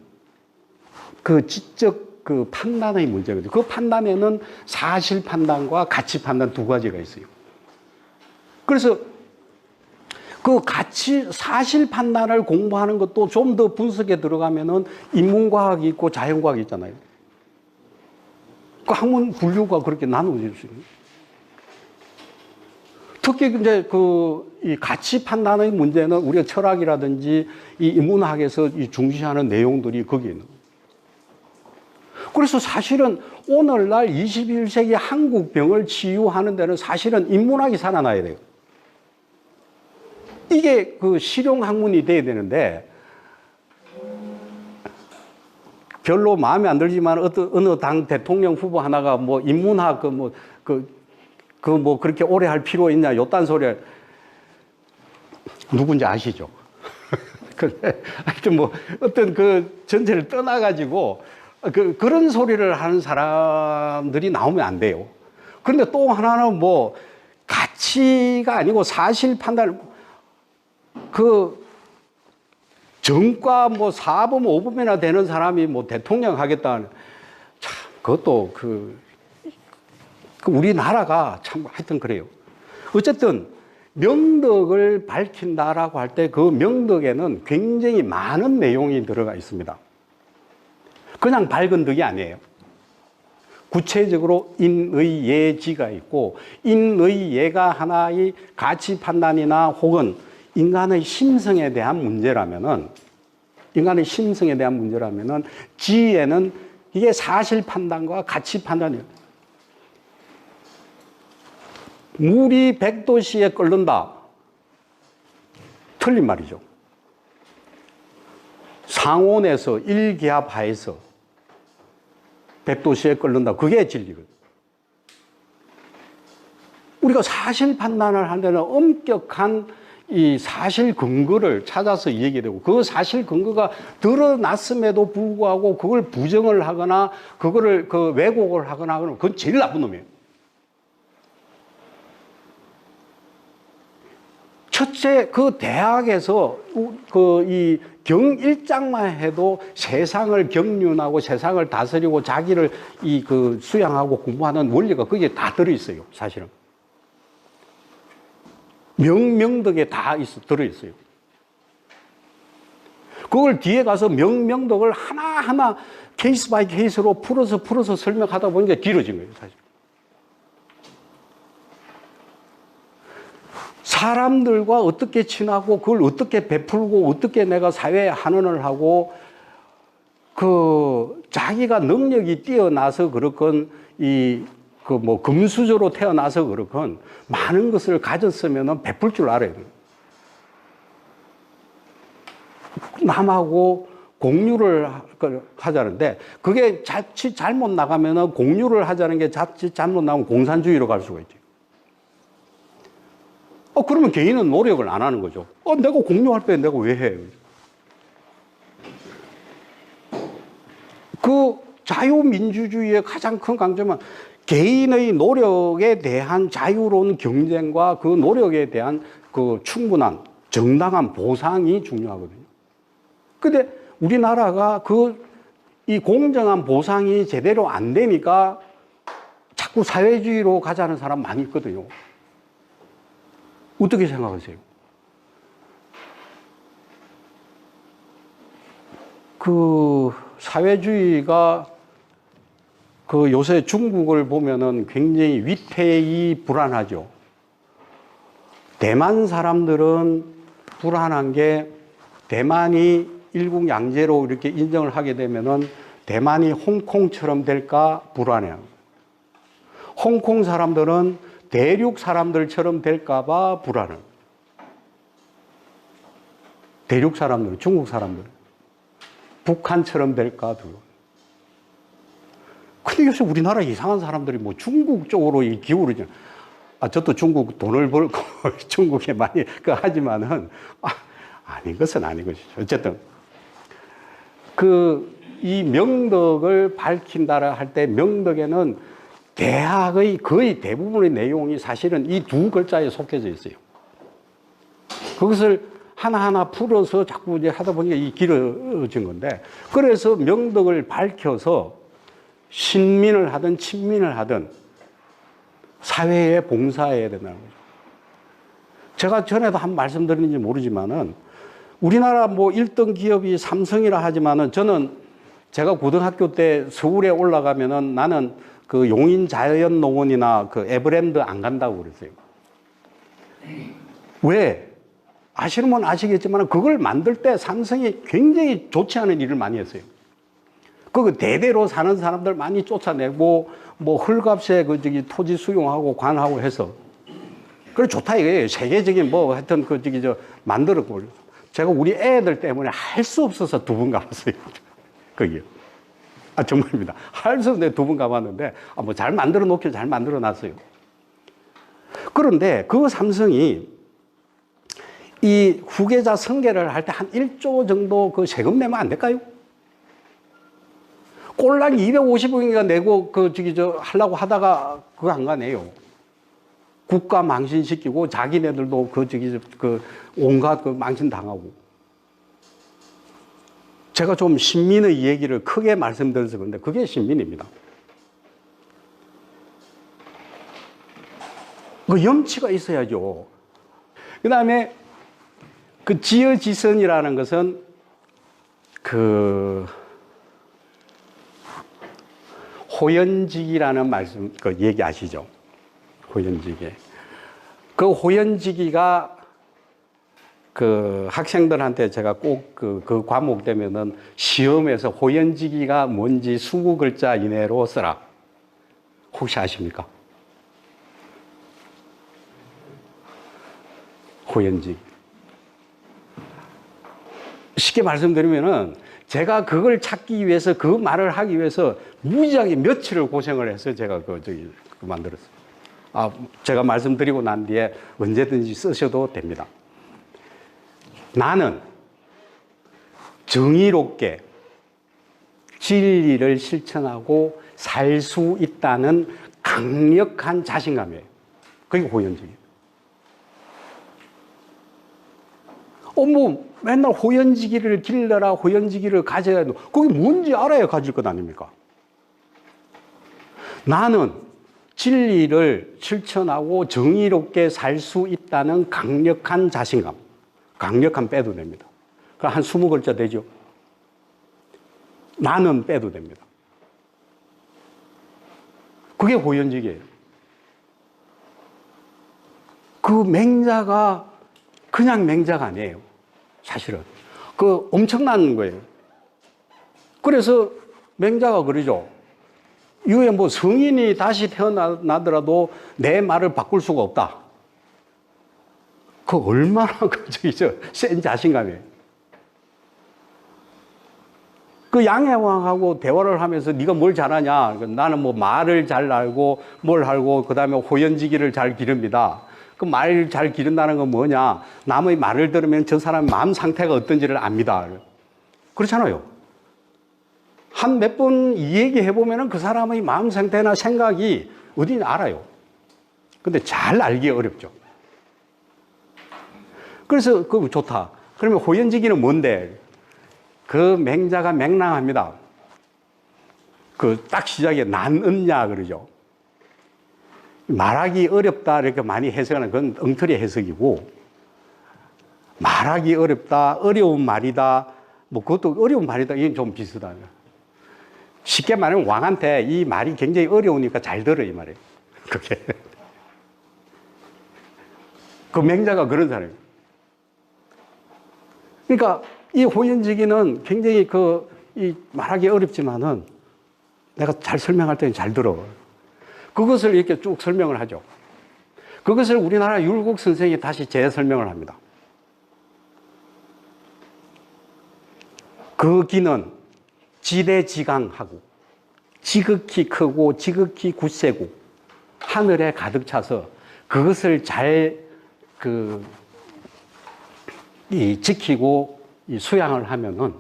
그 지적 그 판단의 문제거든요. 그 판단에는 사실 판단과 가치 판단 두 가지가 있어요. 그래서 그 가치 사실 판단을 공부하는 것도 좀 더 분석에 들어가면은 인문과학이 있고 자연과학이 있잖아요. 그 학문 분류가 그렇게 나누어질 수 있는. 특히 이제 이 가치 판단의 문제는 우리가 철학이라든지 이 인문학에서 이 중시하는 내용들이 거기에 있는 거예요. 그래서 사실은 오늘날 21세기 한국 병을 치유하는 데는 사실은 인문학이 살아나야 돼요. 이게 그 실용학문이 돼야 되는데 별로 마음에 안 들지만 어느 당 대통령 후보 하나가 뭐 인문학 그렇게 오래 할 필요 있냐 요딴 소리 누군지 아시죠? 근데 하여튼 뭐 어떤 그 전제를 떠나가지고 그런 소리를 하는 사람들이 나오면 안 돼요. 그런데 또 하나는 뭐 가치가 아니고 사실 판단 그 정과 뭐 4범 5범이나 되는 사람이 뭐 대통령 하겠다는 참 그것도 우리나라가 참 하여튼 그래요. 어쨌든 명덕을 밝힌다라고 할 때 그 명덕에는 굉장히 많은 내용이 들어가 있습니다. 그냥 밝은 덕이 아니에요. 구체적으로 인의예지가 있고 인의예가 하나의 가치 판단이나 혹은 인간의 심성에 대한 문제라면은 지혜는 이게 사실 판단과 가치 판단이에요. 물이 100도씨에 끓는다. 틀린 말이죠. 상온에서 1기압 하에서 100도씨에 끓는다. 그게 진리거든요. 우리가 사실 판단을 하는 데는 엄격한 이 사실 근거를 찾아서 얘기되고 그 사실 근거가 드러났음에도 불구하고 그걸 부정을 하거나 그거를 왜곡을 하거나 하면 그건 제일 나쁜 놈이에요. 첫째, 그 대학에서 이 경1장만 해도 세상을 경륜하고 세상을 다스리고 자기를 수양하고 공부하는 원리가 거기에 다 들어있어요, 사실은. 명덕에 다 들어있어요. 그걸 뒤에 가서 명덕을 하나하나 케이스 바이 케이스로 풀어서 설명하다 보니까 길어진 거예요, 사실. 사람들과 어떻게 친하고 그걸 어떻게 베풀고 어떻게 내가 사회에 환원을 하고 자기가 능력이 뛰어나서 그렇건 금수저로 태어나서 그렇건 많은 것을 가졌으면 베풀 줄 알아야 돼요. 남하고 공유를 하자는데 그게 자칫 잘못 나가면 공유를 하자는 게 자칫 잘못 나가면 공산주의로 갈 수가 있죠. 그러면 개인은 노력을 안 하는 거죠. 내가 공유할 때 내가 왜 해? 그 자유민주주의의 가장 큰 강점은 개인의 노력에 대한 자유로운 경쟁과 그 노력에 대한 충분한 정당한 보상이 중요하거든요. 근데 우리나라가 이 공정한 보상이 제대로 안 되니까 자꾸 사회주의로 가자는 사람 많이 있거든요. 어떻게 생각하세요? 사회주의가 요새 중국을 보면은 굉장히 위태히 불안하죠. 대만 사람들은 불안한 게 대만이 일국양제로 이렇게 인정을 하게 되면은 대만이 홍콩처럼 될까 불안해요. 홍콩 사람들은 대륙 사람들처럼 될까봐 불안해요. 대륙 사람들, 중국 사람들. 북한처럼 될까 두려워. 근데 요새 우리나라 이상한 사람들이 뭐 중국 쪽으로 기울어지는. 저도 중국 돈을 벌고 중국에 많이 하지만은, 아닌 것은 아닌 것이죠. 어쨌든. 이 명덕을 밝힌다라 할 때 명덕에는 대학의 거의 대부분의 내용이 사실은 이 두 글자에 속해져 있어요. 그것을 하나하나 풀어서 자꾸 이제 하다 보니까 이 길어진 건데, 그래서 명덕을 밝혀서 신민을 하든 친민을 하든 사회에 봉사해야 된다는 거죠. 제가 전에도 한 말씀 드렸는지 모르지만은 우리나라 뭐 1등 기업이 삼성이라 하지만은 저는 제가 고등학교 때 서울에 올라가면은 나는 그 용인 자연농원이나 그 에버랜드 안 간다고 그랬어요. 왜? 아시는 분 아시겠지만 그걸 만들 때 삼성이 굉장히 좋지 않은 일을 많이 했어요. 그 대대로 사는 사람들 많이 쫓아내고 뭐 헐값에 그 저기 토지 수용하고 관하고 해서 그래 좋다 이거예요. 세계적인 뭐 하여튼 그 저기 저 만들었고 제가 우리 애들 때문에 할 수 없어서 2번 가봤어요. 거기요. 아 정말입니다. 할 수 없는데 2번 가봤는데 뭐 잘 만들어 놓긴 잘 만들어 놨어요. 그런데 그 삼성이 이 후계자 승계를 할 때 한 1조 정도 그 세금 내면 안 될까요? 꼴랑 250억인가 내고 그 저기 저 하려고 하다가 그거 안 가네요. 국가 망신시키고 자기네들도 그 저기 그 온갖 그 망신 당하고. 제가 좀 신민의 얘기를 크게 말씀드려서 그런데 그게 신민입니다. 그 염치가 있어야죠. 그 다음에 그 지어지선이라는 것은 그 호연지기라는 말씀, 그 얘기 아시죠? 호연지기. 그 호연지기가 그 학생들한테 제가 꼭 그 과목 되면은 시험에서 호연지기가 뭔지 20글자 이내로 써라. 혹시 아십니까? 호연지기. 쉽게 말씀드리면은 제가 그걸 찾기 위해서 그 말을 하기 위해서 무지하게 며칠을 고생을 해서 제가 그거 만들었어요. 제가 말씀드리고 난 뒤에 언제든지 쓰셔도 됩니다. 나는 정의롭게 진리를 실천하고 살 수 있다는 강력한 자신감이에요. 그게 호연지기예요. 뭐 맨날 호연지기를 길러라, 호연지기를 가져야 돼. 그게 뭔지 알아야 가질 것 아닙니까? 나는 진리를 실천하고 정의롭게 살 수 있다는 강력한 자신감. 강력한 빼도 됩니다. 그럼 한 20글자 되죠? 나는 빼도 됩니다. 그게 호연지기예요. 그 맹자가 그냥 맹자가 아니에요. 사실은. 그 엄청난 거예요. 그래서 맹자가 그러죠. 이후에 뭐 성인이 다시 태어나더라도 내 말을 바꿀 수가 없다. 그 얼마나 센 자신감이에요. 그 양해왕하고 대화를 하면서 네가 뭘 잘하냐. 나는 뭐 말을 잘 알고 뭘 알고 그다음에 호연지기를 잘 기릅니다. 그 말 잘 기른다는 건 뭐냐. 남의 말을 들으면 저 사람 마음 상태가 어떤지를 압니다. 그렇잖아요. 한 몇 번 얘기해 보면 그 사람의 마음 상태나 생각이 어딘지 알아요. 근데 잘 알기 어렵죠. 그래서 그거 좋다. 그러면 호연지기는 뭔데? 그 맹자가 맹랑합니다. 그 딱 시작에 난언냐 그러죠. 말하기 어렵다 이렇게 많이 해석하는 건 엉터리 해석이고, 말하기 어렵다, 어려운 말이다, 뭐 그것도 어려운 말이다, 이건 좀 비슷하다. 쉽게 말하면 왕한테 이 말이 굉장히 어려우니까 잘 들어 이 말이에요. 그게 그 맹자가 그런 사람이에요. 그러니까 이 호연지기는 굉장히 이 말하기 어렵지만은 내가 잘 설명할 때는 잘 들어. 그것을 이렇게 쭉 설명을 하죠. 그것을 우리나라 율곡 선생이 다시 재설명을 합니다. 그 기는 지대지강하고 지극히 크고 지극히 굳세고 하늘에 가득 차서 그것을 잘 지키고 수양을 하면은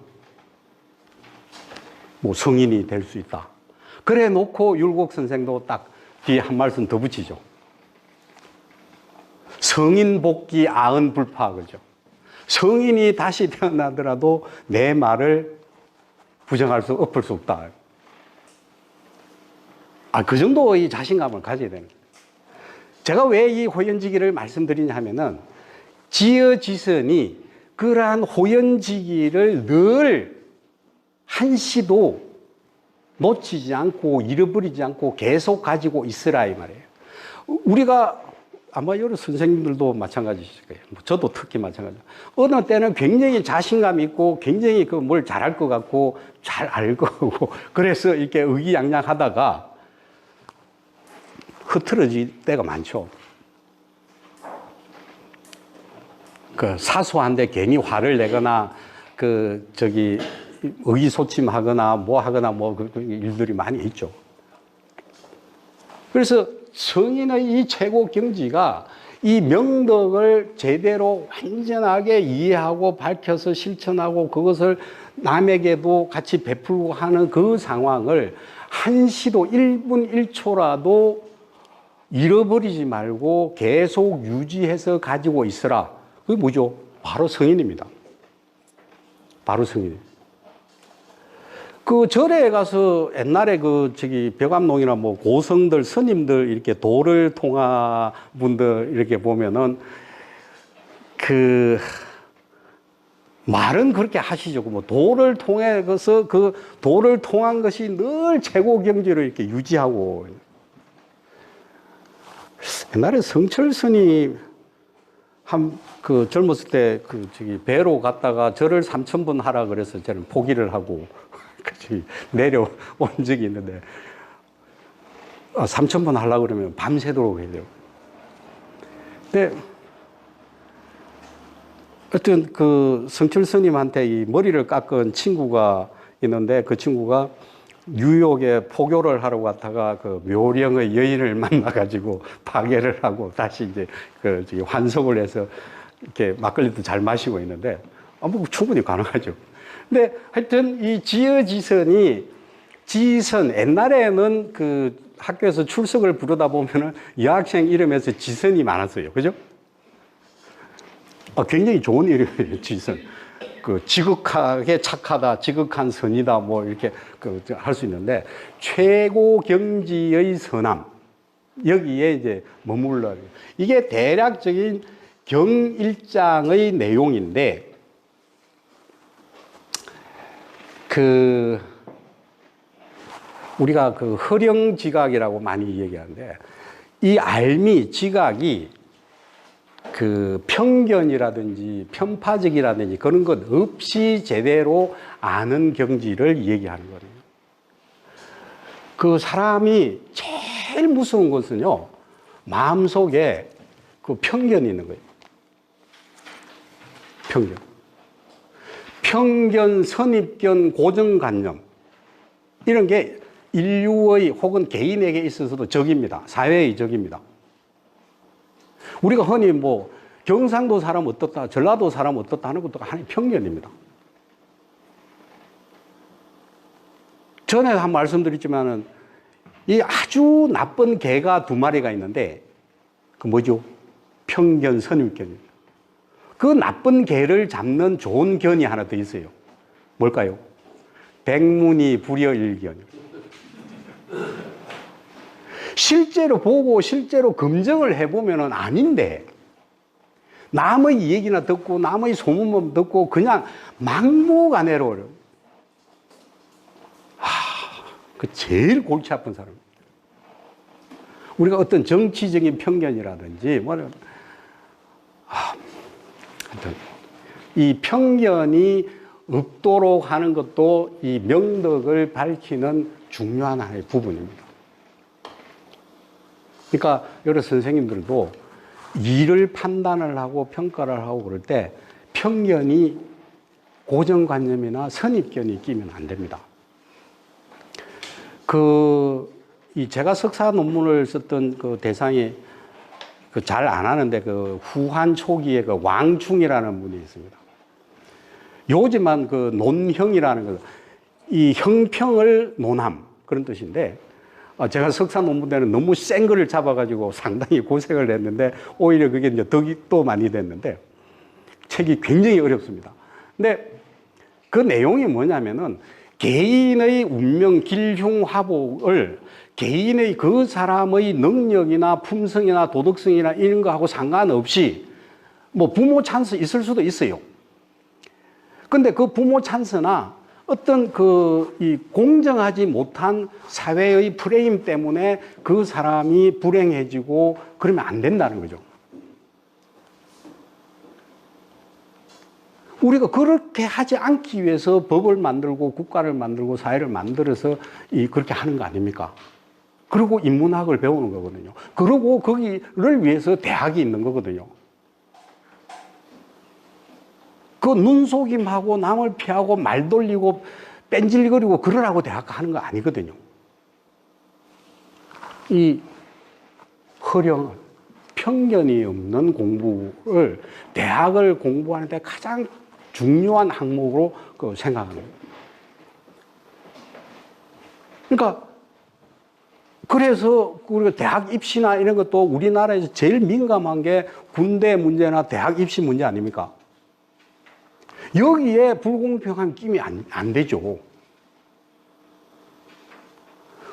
뭐 성인이 될 수 있다. 그래 놓고 율곡 선생도 딱 뒤에 한 말씀 더 붙이죠. 성인 복귀 아흔 불파 그죠. 성인이 다시 태어나더라도 내 말을 부정할 수, 엎을 수 없다. 그 정도의 자신감을 가져야 되는 거예요. 제가 왜 이 호연지기를 말씀드리냐 하면은, 지어지선이 그러한 호연지기를 늘 한시도 놓치지 않고 잃어버리지 않고 계속 가지고 있으라 이 말이에요. 우리가 아마 여러 선생님들도 마찬가지실 거예요. 저도 특히 마찬가지예요. 어느 때는 굉장히 자신감 있고 굉장히 뭘 잘할 것 같고 잘 알 것 같고 그래서 이렇게 의기양양하다가 흐트러질 때가 많죠. 사소한데 괜히 화를 내거나 의기소침하거나 뭐 하거나 일들이 많이 있죠. 그래서 성인의 이 최고 경지가 이 명덕을 제대로 완전하게 이해하고 밝혀서 실천하고 그것을 남에게도 같이 베풀고 하는 그 상황을 한시도 1분 1초라도 잃어버리지 말고 계속 유지해서 가지고 있으라. 그게 뭐죠? 바로 성인입니다. 바로 성인입니다. 절에 가서 옛날에 벽암농이나 고성들, 스님들 이렇게 도를 통한 분들 이렇게 보면은 말은 그렇게 하시죠. 도를 통해서 도를 통한 것이 늘 최고 경지로 이렇게 유지하고. 옛날에 성철 스님 젊었을 때 배로 갔다가 절을 3,000번 하라 그래서 저는 포기를 하고 내려온 적이 있는데 3,000번 하려고 그러면 밤새도록 해야 돼요. 근데 어떤 성철 스님한테 이 머리를 깎은 친구가 있는데 그 친구가 뉴욕에 포교를 하러 갔다가 묘령의 여인을 만나가지고 파괴를 하고 다시 이제 환속을 해서 이렇게 막걸리도 잘 마시고 있는데 충분히 가능하죠. 근데 하여튼 이 지어지선이 지선, 옛날에는 학교에서 출석을 부르다 보면은 여학생 이름에서 지선이 많았어요. 그죠? 굉장히 좋은 이름이에요, 지선. 지극하게 착하다, 지극한 선이다, 이렇게 할 수 있는데, 최고 경지의 선함. 여기에 이제 머물러. 이게 대략적인 경일장의 내용인데, 우리가 허령지각이라고 많이 얘기하는데, 이 알미, 지각이 편견이라든지 편파적이라든지 그런 것 없이 제대로 아는 경지를 얘기하는 거예요. 사람이 제일 무서운 것은요, 마음속에 편견이 있는 거예요. 편견, 선입견, 고정관념. 이런 게 인류의 혹은 개인에게 있어서도 적입니다. 사회의 적입니다. 우리가 흔히 경상도 사람 어떻다, 전라도 사람 어떻다 하는 것도 하나의 편견입니다. 전에 한 말씀드렸지만은 이 아주 나쁜 개가 2마리가 있는데 뭐죠? 편견, 선입견입니다. 나쁜 개를 잡는 좋은 견이 하나 더 있어요. 뭘까요? 백문이 불여일견. 실제로 보고 실제로 검증을 해보면 아닌데 남의 얘기나 듣고 남의 소문만 듣고 그냥 막무가내로 제일 골치 아픈 사람. 우리가 어떤 정치적인 편견이라든지 이 편견이 없도록 하는 것도 이 명덕을 밝히는 중요한 하나의 부분입니다. 그러니까 여러 선생님들도 일을 판단을 하고 평가를 하고 그럴 때 편견이 고정관념이나 선입견이 끼면 안 됩니다. 제가 석사 논문을 썼던 대상이 잘 안 하는데 후한 초기에 왕충이라는 분이 있습니다. 요즘만 논형이라는 이 형평을 논함 그런 뜻인데 제가 석사 논문 때는 너무 센 거를 잡아가지고 상당히 고생을 했는데 오히려 그게 이제 덕이 또 많이 됐는데 책이 굉장히 어렵습니다. 근데 그 내용이 뭐냐면은 개인의 운명, 길, 흉, 화복을 개인의 그 사람의 능력이나 품성이나 도덕성이나 이런 거하고 상관없이 뭐 부모 찬스 있을 수도 있어요. 근데 그 부모 찬스나 어떤 이 공정하지 못한 사회의 프레임 때문에 그 사람이 불행해지고 그러면 안 된다는 거죠. 우리가 그렇게 하지 않기 위해서 법을 만들고 국가를 만들고 사회를 만들어서 그렇게 하는 거 아닙니까? 그리고 인문학을 배우는 거거든요. 그리고 거기를 위해서 대학이 있는 거거든요. 그 눈속임하고 남을 피하고 말 돌리고 뺀질거리고 그러라고 대학 하는 거 아니거든요. 이 허령, 편견이 없는 공부를 대학을 공부하는데 가장 중요한 항목으로 생각하는 거예요. 그러니까 그래서 우리가 대학 입시나 이런 것도 우리나라에서 제일 민감한 게 군대 문제나 대학 입시 문제 아닙니까? 여기에 불공평한 끼면 안 되죠.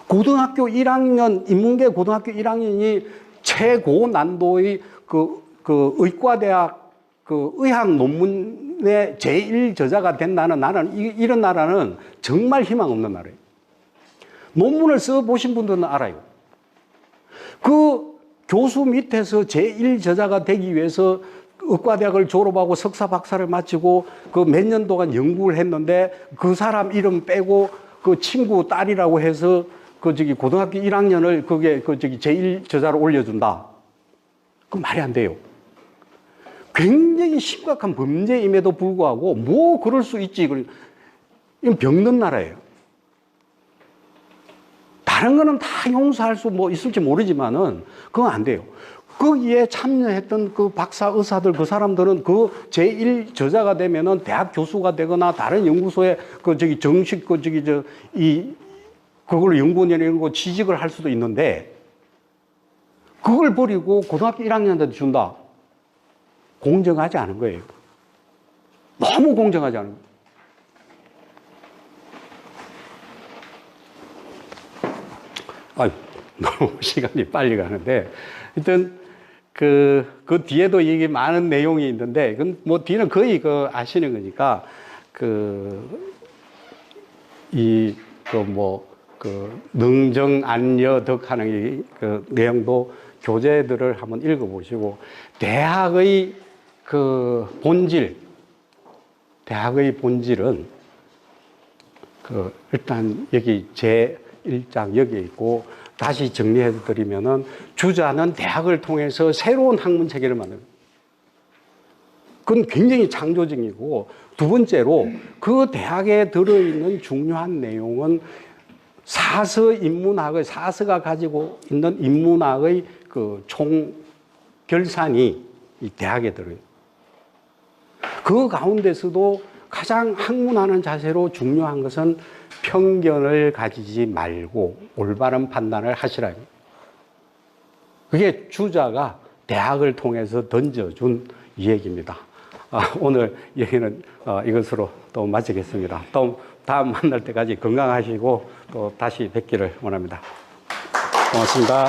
고등학교 1학년, 인문계 고등학교 1학년이 최고 난도의 의과대학 의학 논문의 제1저자가 된다는 나라는, 이런 나라는 정말 희망 없는 나라예요. 논문을 써보신 분들은 알아요. 그 교수 밑에서 제1저자가 되기 위해서 의과대학을 졸업하고 석사 박사를 마치고 그 몇 년 동안 연구를 했는데 그 사람 이름 빼고 그 친구 딸이라고 해서 고등학교 1학년을 제1저자로 올려준다. 그 말이 안 돼요. 굉장히 심각한 범죄임에도 불구하고 뭐 그럴 수 있지. 이건 병든 나라예요. 다른 거는 다 용서할 수 있을지 모르지만은 그건 안 돼요. 거기에 참여했던 그 박사 의사들 그 사람들은 그 제1 저자가 되면은 대학 교수가 되거나 다른 연구소에 정식 그걸로 연구원 이런 거 취직을 할 수도 있는데 그걸 버리고 고등학교 1학년한테 준다. 공정하지 않은 거예요. 너무 공정하지 않은 거예요. 너무 시간이 빨리 가는데 하여튼 그 뒤에도 이게 많은 내용이 있는데, 그건 뒤는 거의 아시는 거니까, 능정, 안여, 덕 하는 내용도 교재들을 한번 읽어보시고, 대학의 본질은, 일단 여기 제1장 여기에 있고, 다시 정리해 드리면은 주자는 대학을 통해서 새로운 학문 체계를 만듭니다. 그건 굉장히 창조적이고, 두 번째로 그 대학에 들어있는 중요한 내용은 사서가 가지고 있는 인문학의 총 결산이 이 대학에 들어요. 그 가운데서도 가장 학문하는 자세로 중요한 것은 편견을 가지지 말고 올바른 판단을 하시라. 그게 주자가 대학을 통해서 던져준 이야기입니다. 오늘 얘기는 이것으로 또 마치겠습니다. 또 다음 만날 때까지 건강하시고 또 다시 뵙기를 원합니다. 고맙습니다.